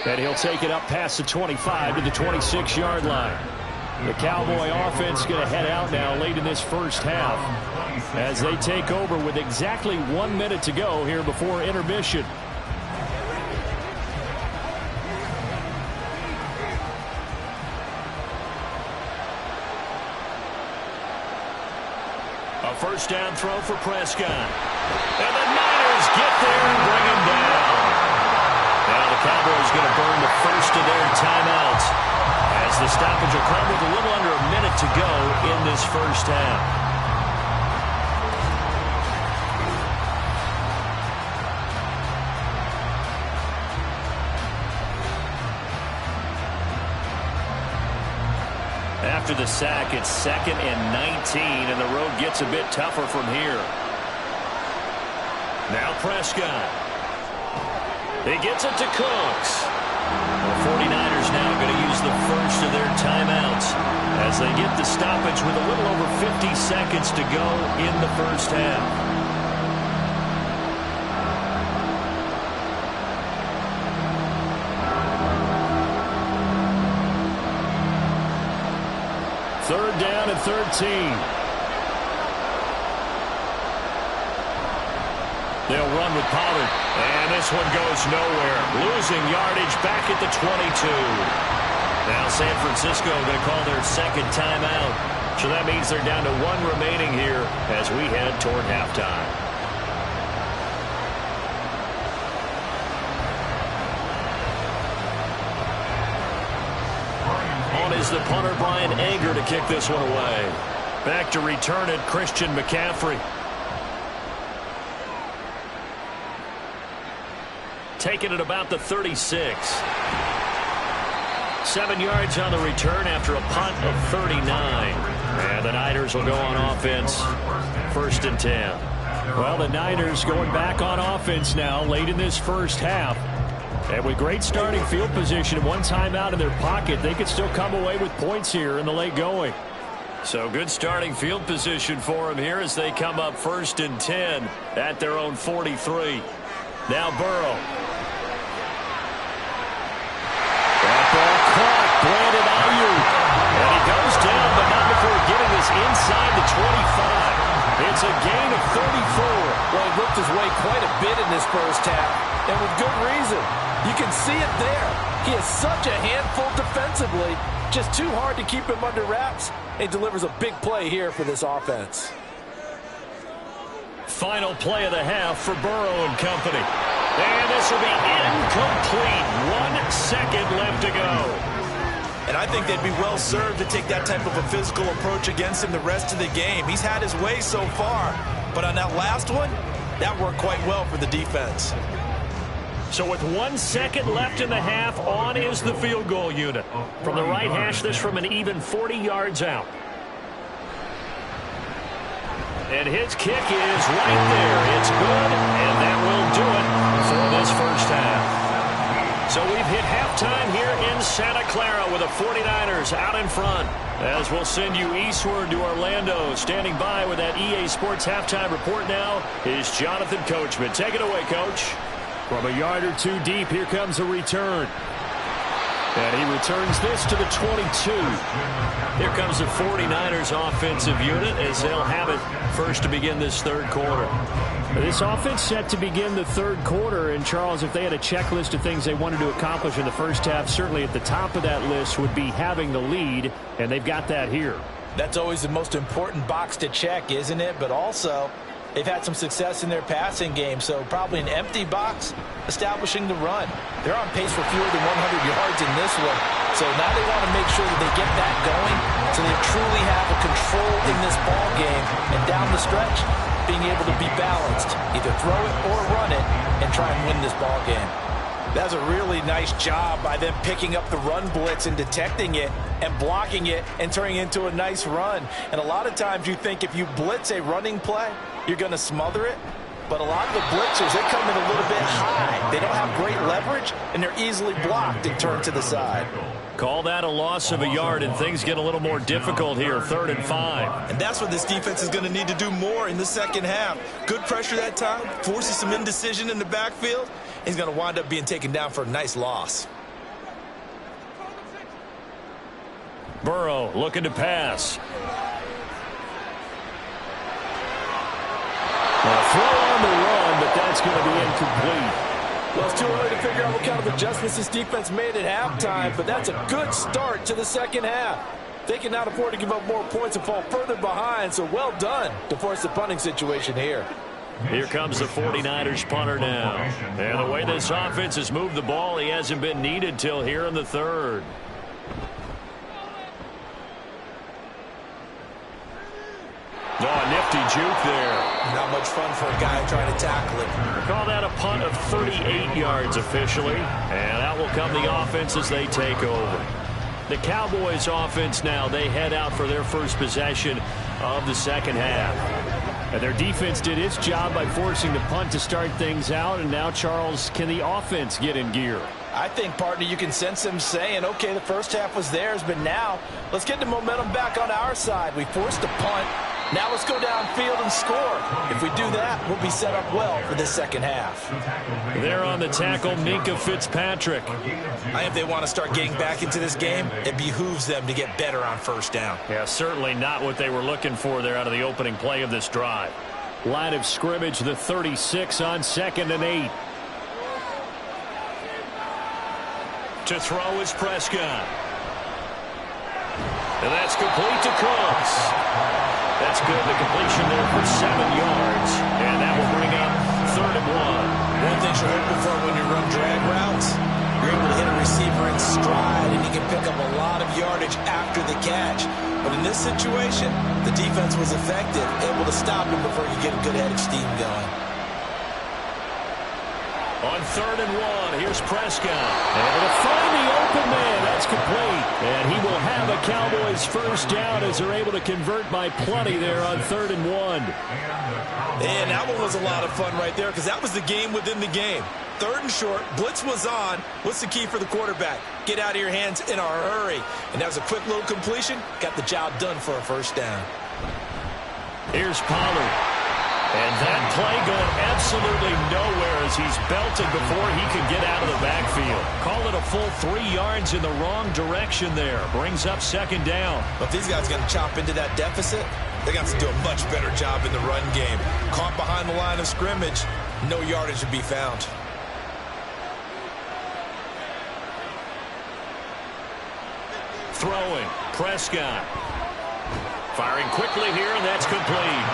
And he'll take it up past the 25 to the 26-yard line. The Cowboy offense going to head out now late in this first half as they take over with exactly 1 minute to go here before intermission. A first down throw for Prescott. And the Niners get there and bring him down. Now the Cowboys going to burn the first of their timeouts as the stoppage will come with a little under a minute to go in this first half. After the sack, it's 2nd and 19, and the road gets a bit tougher from here. Now Prescott. He gets it to Cooks. The 49ers now going to use the first of their timeouts as they get the stoppage with a little over 50 seconds to go in the first half. Third down and 13. They'll run with Pollard. And this one goes nowhere. Losing yardage back at the 22. Now San Francisco going to call their second timeout. So that means they're down to 1 remaining here as we head toward halftime. Is the punter Brian Anger to kick this one away. Back to return it, Christian McCaffrey. Taking it about the 36. 7 yards on the return after a punt of 39. And the Niners will go on offense. 1st and 10. Well, the Niners going back on offense now late in this first half. And with great starting field position and 1 timeout in their pocket, they could still come away with points here in the late going. So good starting field position for them here as they come up 1st and 10 at their own 43. Now Burrow. That ball caught. Brandon Ayuk. And he goes down, but not before getting this inside the 25. It's a gain of 34. Well, he looked his way quite a bit in this first half, and with good reason. You can see it there. He is such a handful defensively, just too hard to keep him under wraps. He delivers a big play here for this offense. Final play of the half for Burrow and company. And this will be incomplete. 1 second left to go. And I think they'd be well served to take that type of a physical approach against him the rest of the game. He's had his way so far, but on that last one, that worked quite well for the defense. So with 1 second left in the half, on is the field goal unit. From the right hash, this from an even 40 yards out. And his kick is right there. It's good, and that will do it for this first half. So we've hit halftime here in Santa Clara with the 49ers out in front. As we'll send you eastward to Orlando. Standing by with that EA Sports halftime report now is Jonathan Coachman. Take it away, Coach. From a yard or two deep, here comes a return. And he returns this to the 22. Here comes the 49ers offensive unit as they'll have it first to begin this third quarter. This offense set to begin the third quarter. And, Charles, if they had a checklist of things they wanted to accomplish in the first half, certainly at the top of that list would be having the lead, and they've got that here. That's always the most important box to check, isn't it? But also, they've had some success in their passing game, so probably an empty box establishing the run. They're on pace for fewer than 100 yards in this one, so now they want to make sure that they get that going so they truly have a control in this ball game, and down the stretch, being able to be balanced, either throw it or run it, and try and win this ball game. That's a really nice job by them picking up the run blitz and detecting it and blocking it and turning it into a nice run. And a lot of times you think if you blitz a running play, you're going to smother it. But a lot of the blitzers, they come in a little bit high. They don't have great leverage, and they're easily blocked and turned to the side. Call that a loss of a yard, and things get a little more difficult here, 3rd and 5. And that's what this defense is going to need to do more in the second half. Good pressure that time, forces some indecision in the backfield. He's going to wind up being taken down for a nice loss. Burrow looking to pass. A throw on the run, but that's going to be incomplete. Well, it's too early to figure out what kind of adjustments this defense made at halftime, but that's a good start to the second half. They cannot afford to give up more points and fall further behind, so well done to force the punting situation here. Here comes the 49ers punter now. And the way this offense has moved the ball, he hasn't been needed till here in the third. Oh, nifty juke there. Not much fun for a guy trying to tackle it. Call that a punt of 38 yards officially. And out will come the offense as they take over. The Cowboys offense now, they head out for their first possession of the second half. And their defense did its job by forcing the punt to start things out. And now, Charles, can the offense get in gear? I think, partner, you can sense them saying, okay, the first half was theirs, but now let's get the momentum back on our side. We forced a punt. Now let's go downfield and score. If we do that, we'll be set up well for this second half. There on the tackle, Minkah Fitzpatrick. If they want to start getting back into this game, it behooves them to get better on first down. Yeah, certainly not what they were looking for there out of the opening play of this drive. Line of scrimmage, the 36 on 2nd and 8. To throw is Prescott. And that's complete to Cooks. That's good. The completion there for 7 yards. And that will bring up 3rd and 1. One thing you're hoping for when you run drag routes, you're able to hit a receiver in stride, and he can pick up a lot of yardage after the catch. But in this situation, the defense was effective, able to stop him before you get a good head of steam going. On 3rd and 1, here's Prescott. Able to find the open man. That's complete. And he will have a Cowboys first down as they're able to convert by plenty there on 3rd and 1. And that one was a lot of fun right there because that was the game within the game. 3rd and short, blitz was on. What's the key for the quarterback? Get out of your hands in a hurry. And that was a quick little completion. Got the job done for a first down. Here's Pollard. And that play going absolutely nowhere as he's belted before he can get out of the backfield. Call it a full 3 yards in the wrong direction there. Brings up 2nd down. But if these guys are going to chop into that deficit, They got to do a much better job in the run game. Caught behind the line of scrimmage, no yardage to be found. Throwing, Prescott. Firing quickly here, and that's complete.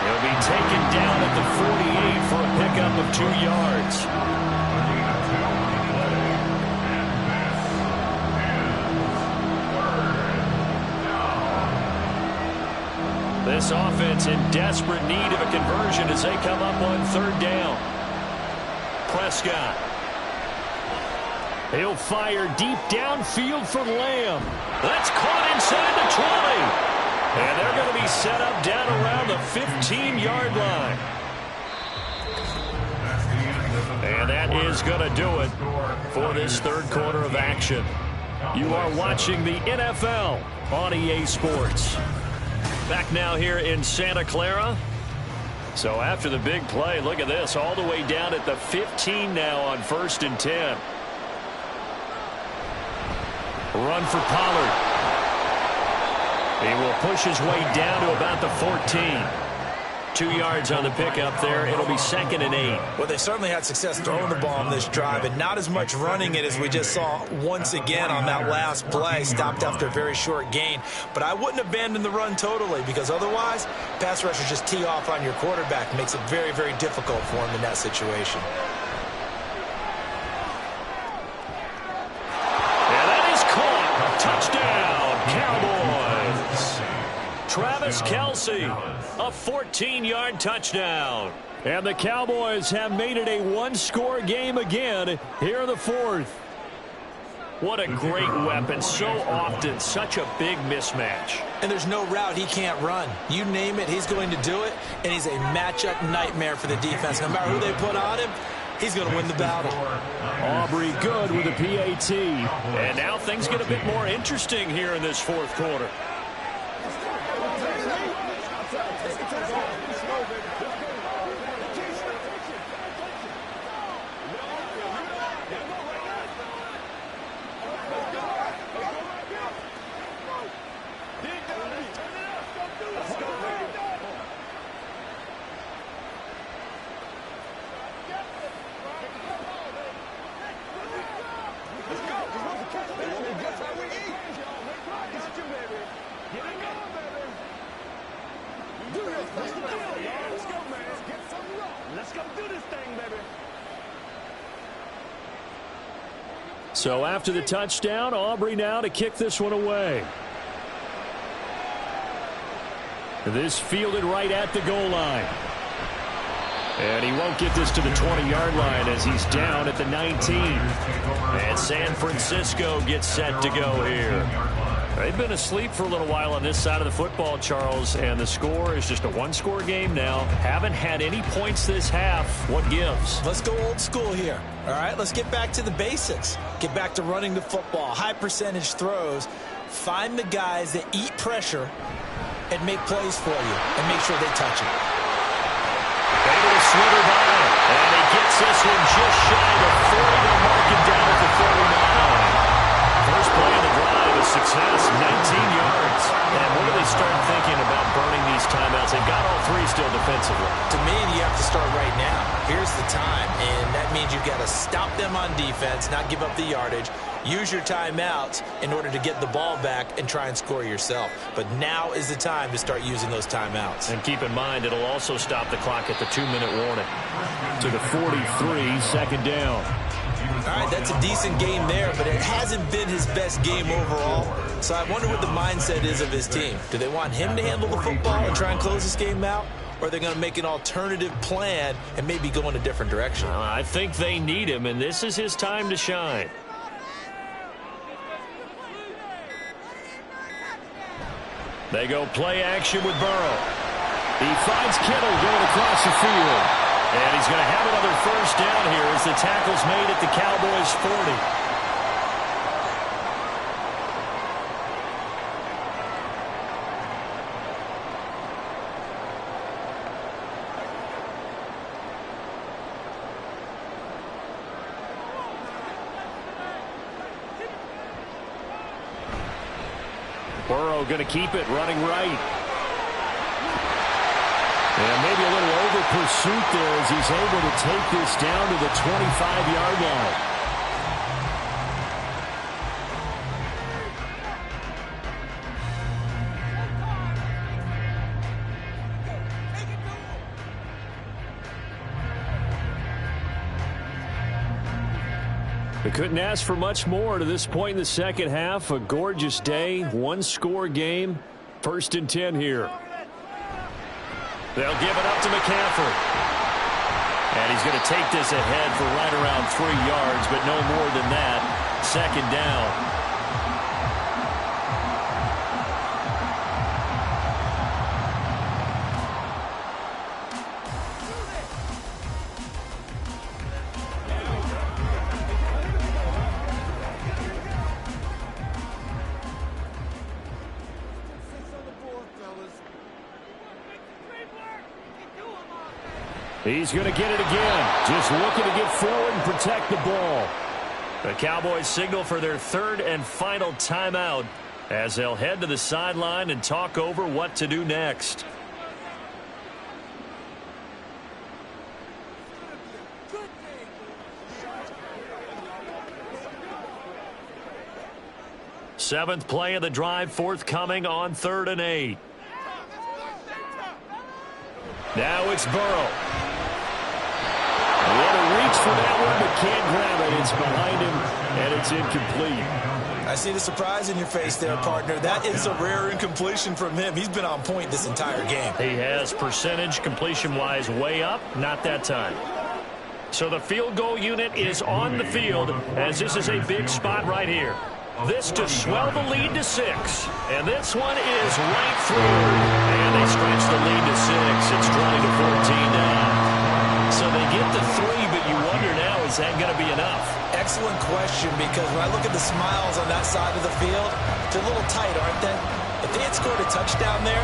He'll be taken down at the 48 for a pickup of 2 yards. This offense in desperate need of a conversion as they come up on 3rd down. Prescott. He'll fire deep downfield for Lamb. That's caught inside the 20. And they're going to be set up down around the 15-yard line. And that is going to do it for this 3rd quarter of action. You are watching the NFL on EA Sports. Back now here in Santa Clara. So after the big play, look at this, all the way down at the 15 now on 1st and 10. Run for Pollard. He will push his way down to about the 14. 2 yards on the pickup there. It'll be 2nd and 8. Well, they certainly had success throwing the ball on this drive, and not as much running it as we just saw once again on that last play. Stopped after a very short gain. But I wouldn't abandon the run totally, because otherwise, pass rushers just tee off on your quarterback. Makes it very, very difficult for him in that situation. And that is caught. Touchdown, Cowboys. Travis Kelce, a 14-yard touchdown. And the Cowboys have made it a one-score game again here in the 4th. What a great weapon. So often, such a big mismatch. And there's no route he can't run. You name it, he's going to do it. And he's a matchup nightmare for the defense. No matter who they put on him, he's going to win the battle. Aubrey good with the PAT. And now things get a bit more interesting here in this 4th quarter. So after the touchdown, Aubrey now to kick this one away. This fielded right at the goal line. And he won't get this to the 20-yard line as he's down at the 19. And San Francisco gets set to go here. They've been asleep for a little while on this side of the football, Charles, and the score is just a one-score game now. Haven't had any points this half. What gives? Let's go old school here. All right, let's get back to the basics. Get back to running the football, high percentage throws. Find the guys that eat pressure and make plays for you and make sure they touch it. Able to slither by, and he gets this one just shy of 40 to mark him down at the 49. First play of the drive, a success, 19 yards. And what do they start thinking about burning these timeouts? They've got all 3 still defensively. To me, you have to start right now. Here's the time, and that means you've got to stop them on defense, not give up the yardage. Use your timeouts in order to get the ball back and try and score yourself. But now is the time to start using those timeouts. And keep in mind, it'll also stop the clock at the 2-minute warning. To the 43, second down. All right, that's a decent game there, but it hasn't been his best game overall. So I wonder what the mindset is of his team. Do they want him to handle the football and try and close this game out? Or are they going to make an alternative plan and maybe go in a different direction? I think they need him, and this is his time to shine. They go play action with Burrow. He finds Kittle going across the field. And he's going to have another first down here as the tackle's made at the Cowboys' 40. Burrow going to keep it running right. And maybe a little over pursuit there as he's able to take this down to the 25-yard line. They couldn't ask for much more to this point in the second half. A gorgeous day, one-score game. 1st and 10 here. They'll give it up to McCaffrey. And he's going to take this ahead for right around 3 yards, but no more than that. 2nd down. He's going to get it again. Just looking to get forward and protect the ball. The Cowboys signal for their 3rd and final timeout as they'll head to the sideline and talk over what to do next. Seventh play of the drive forthcoming on 3rd and 8. Now it's Burrow. What a reach for that one, but can't grab it. It's behind him, and it's incomplete. I see the surprise in your face there, partner. That is a rare incompletion from him. He's been on point this entire game. He has percentage completion-wise way up, not that time. So the field goal unit is on the field as this is a big spot right here. This to swell the lead to 6. And this one is right through. And they stretch the lead to 6. It's 20 to 14 down. So they get the 3, but you wonder now, is that going to be enough? Excellent question, because when I look at the smiles on that side of the field, they're a little tight, aren't they? If they had scored a touchdown there,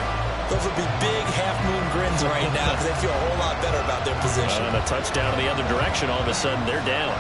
those would be big half-moon grins right now because they feel a whole lot better about their position. And a touchdown in the other direction, all of a sudden they're down.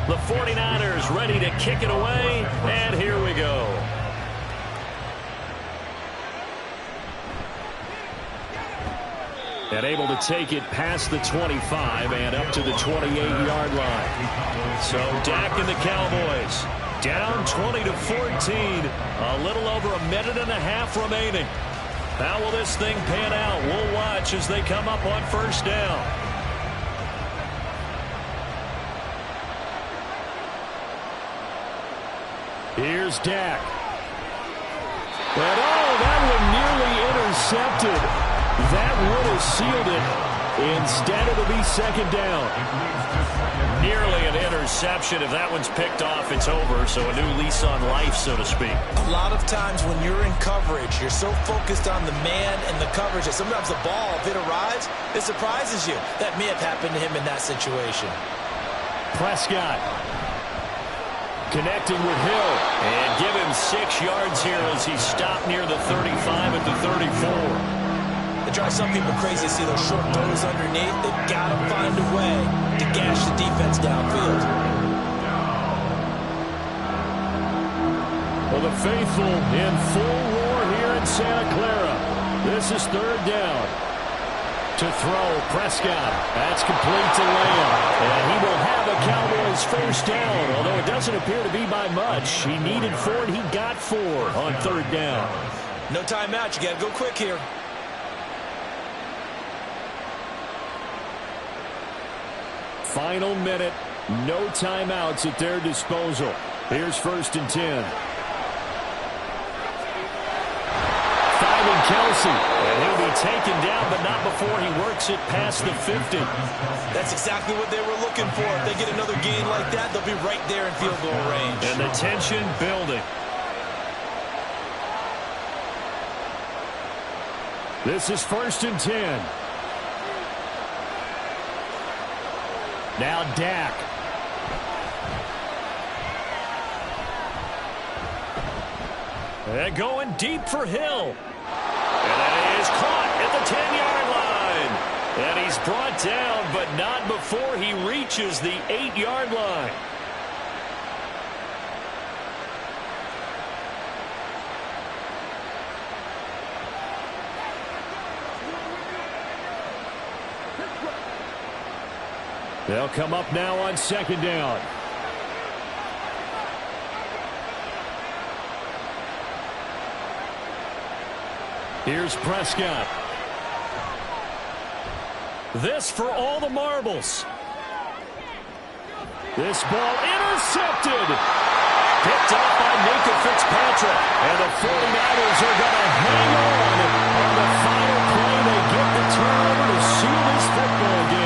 The 49ers ready to kick it away, and here we go. And able to take it past the 25 and up to the 28-yard line. So Dak and the Cowboys down 20 to 14. A little over a minute and a half remaining. How will this thing pan out? We'll watch as they come up on 1st down. Here's Dak. And that one nearly intercepted. That would have sealed it. Instead, it'll be 2nd down. Nearly an interception. If that one's picked off, it's over. So a new lease on life, so to speak. A lot of times when you're in coverage, you're so focused on the man and the coverage that sometimes the ball, if it arrives, it surprises you. That may have happened to him in that situation. Prescott connecting with Hill. And give him 6 yards here as he stopped near the 35 at the 34. It drives some people crazy to see those short throws underneath. They've got to find a way to gash the defense downfield. Well, the faithful in full roar here in Santa Clara. This is 3rd down. To throw, Prescott. That's complete to Lamb. And he will have a Cowboys 1st down, although it doesn't appear to be by much. He needed 4, and he got 4 on 3rd down. No timeout. You got to go quick here. Final minute. No timeouts at their disposal. Here's 1st and 10. Kelsey. And he'll be taken down, but not before he works it past the 50. That's exactly what they were looking for. If they get another gain like that, they'll be right there in field goal range. And the tension building. This is 1st and 10. Now Dak. And going deep for Hill. And that is caught at the 10-yard line. And he's brought down, but not before he reaches the 8-yard line. They'll come up now on 2nd down. Here's Prescott. This for all the marbles. This ball intercepted. Picked up by Minkah Fitzpatrick. And the 49ers are going to hang on the final play. They get the turnover to seal this football game.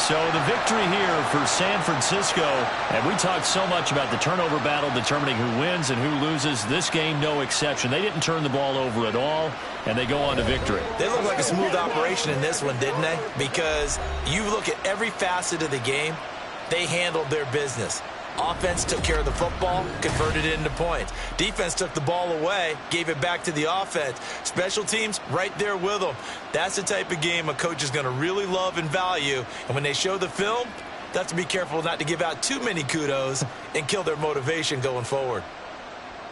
So the victory here for San Francisco. And we talked so much about the turnover battle determining who wins and who loses. This game, no exception. They didn't turn the ball over at all, and they go on to victory. They look like a smooth operation in this one, didn't they? Because you look at every facet of the game, they handled their business. Offense took care of the football, converted it into points. Defense took the ball away, gave it back to the offense. Special teams, right there with them. That's the type of game a coach is going to really love and value. And when they show the film, they have to be careful not to give out too many kudos and kill their motivation going forward.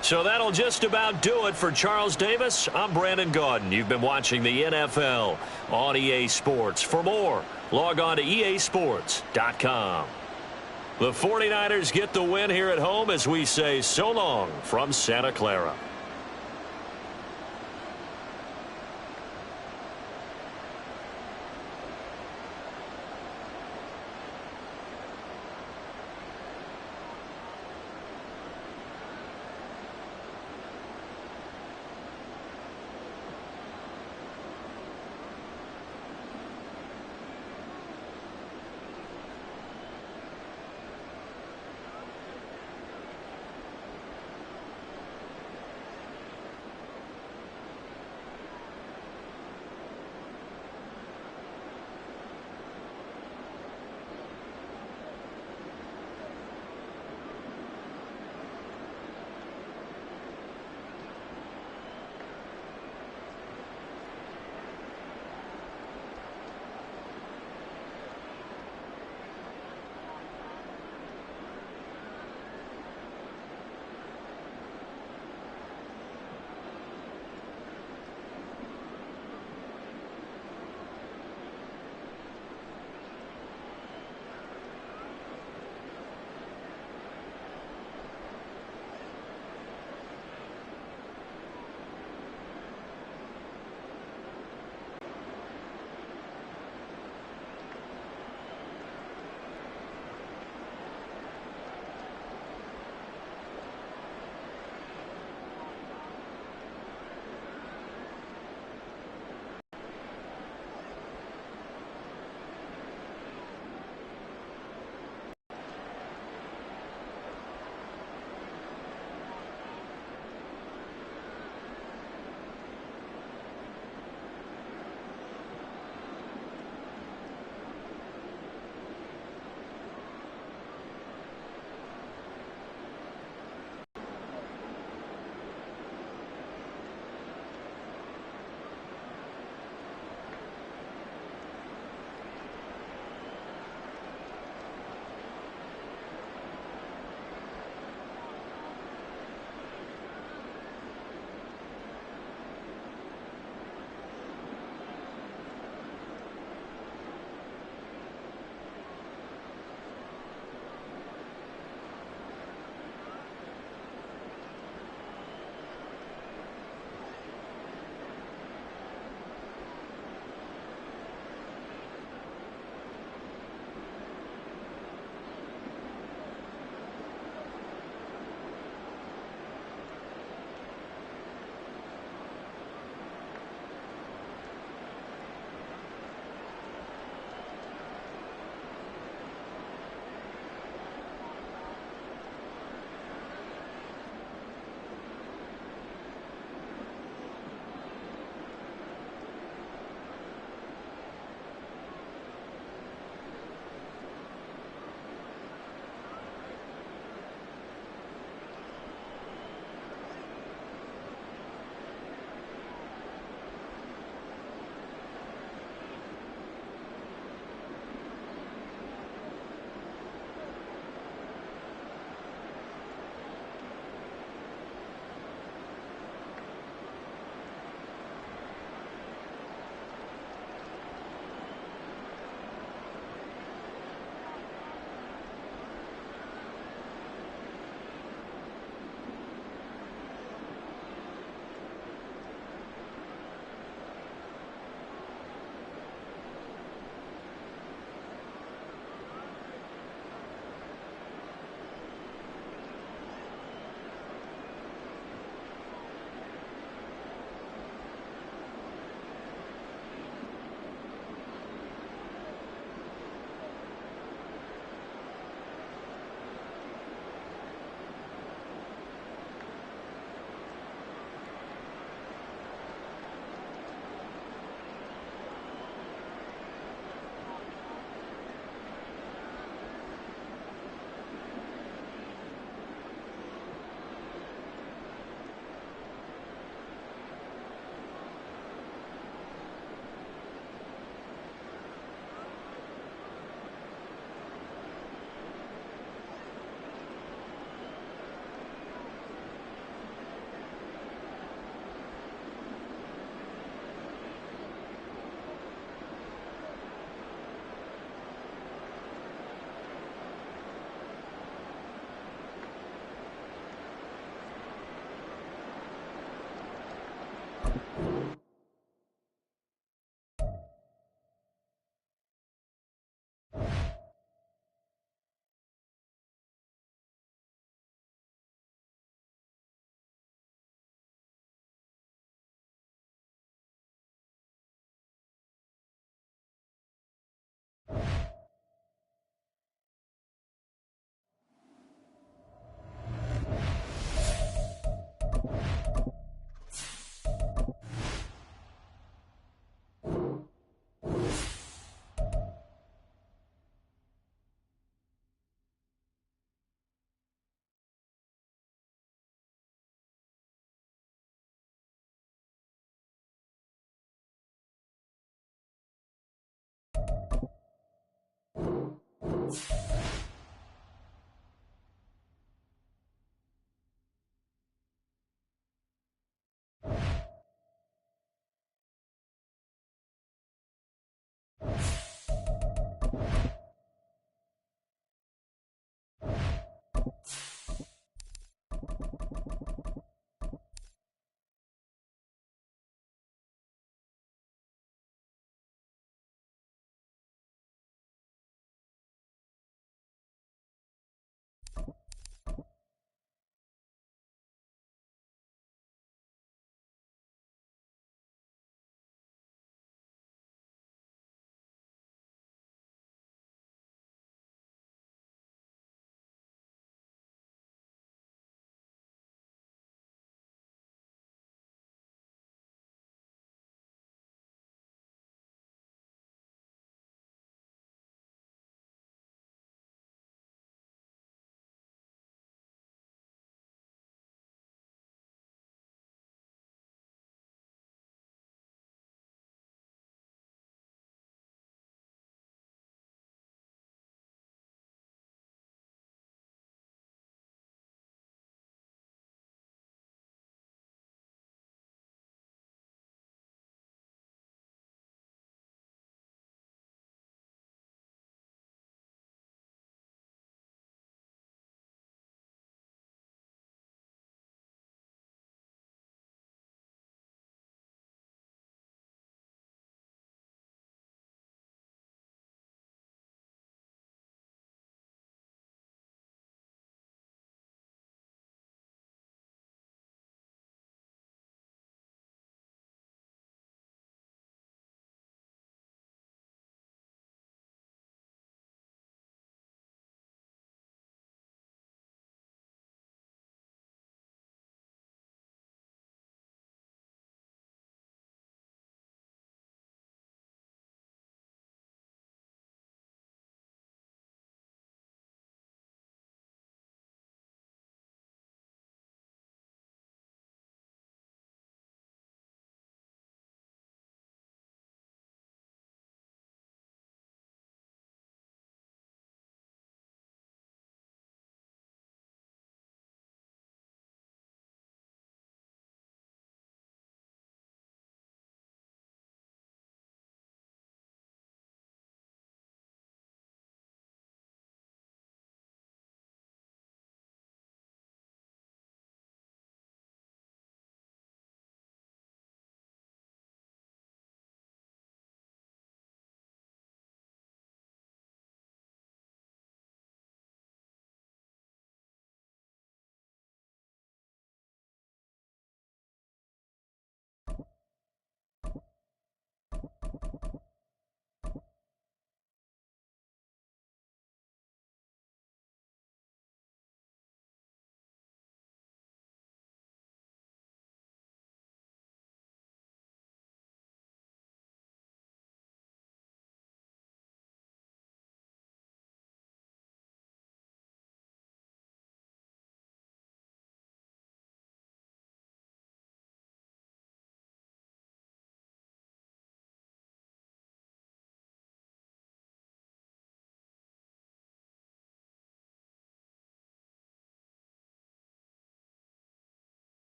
So that'll just about do it for Charles Davis. I'm Brandon Gaudin. You've been watching the NFL on EA Sports. For more, log on to easports.com. The 49ers get the win here at home as we say so long from Santa Clara.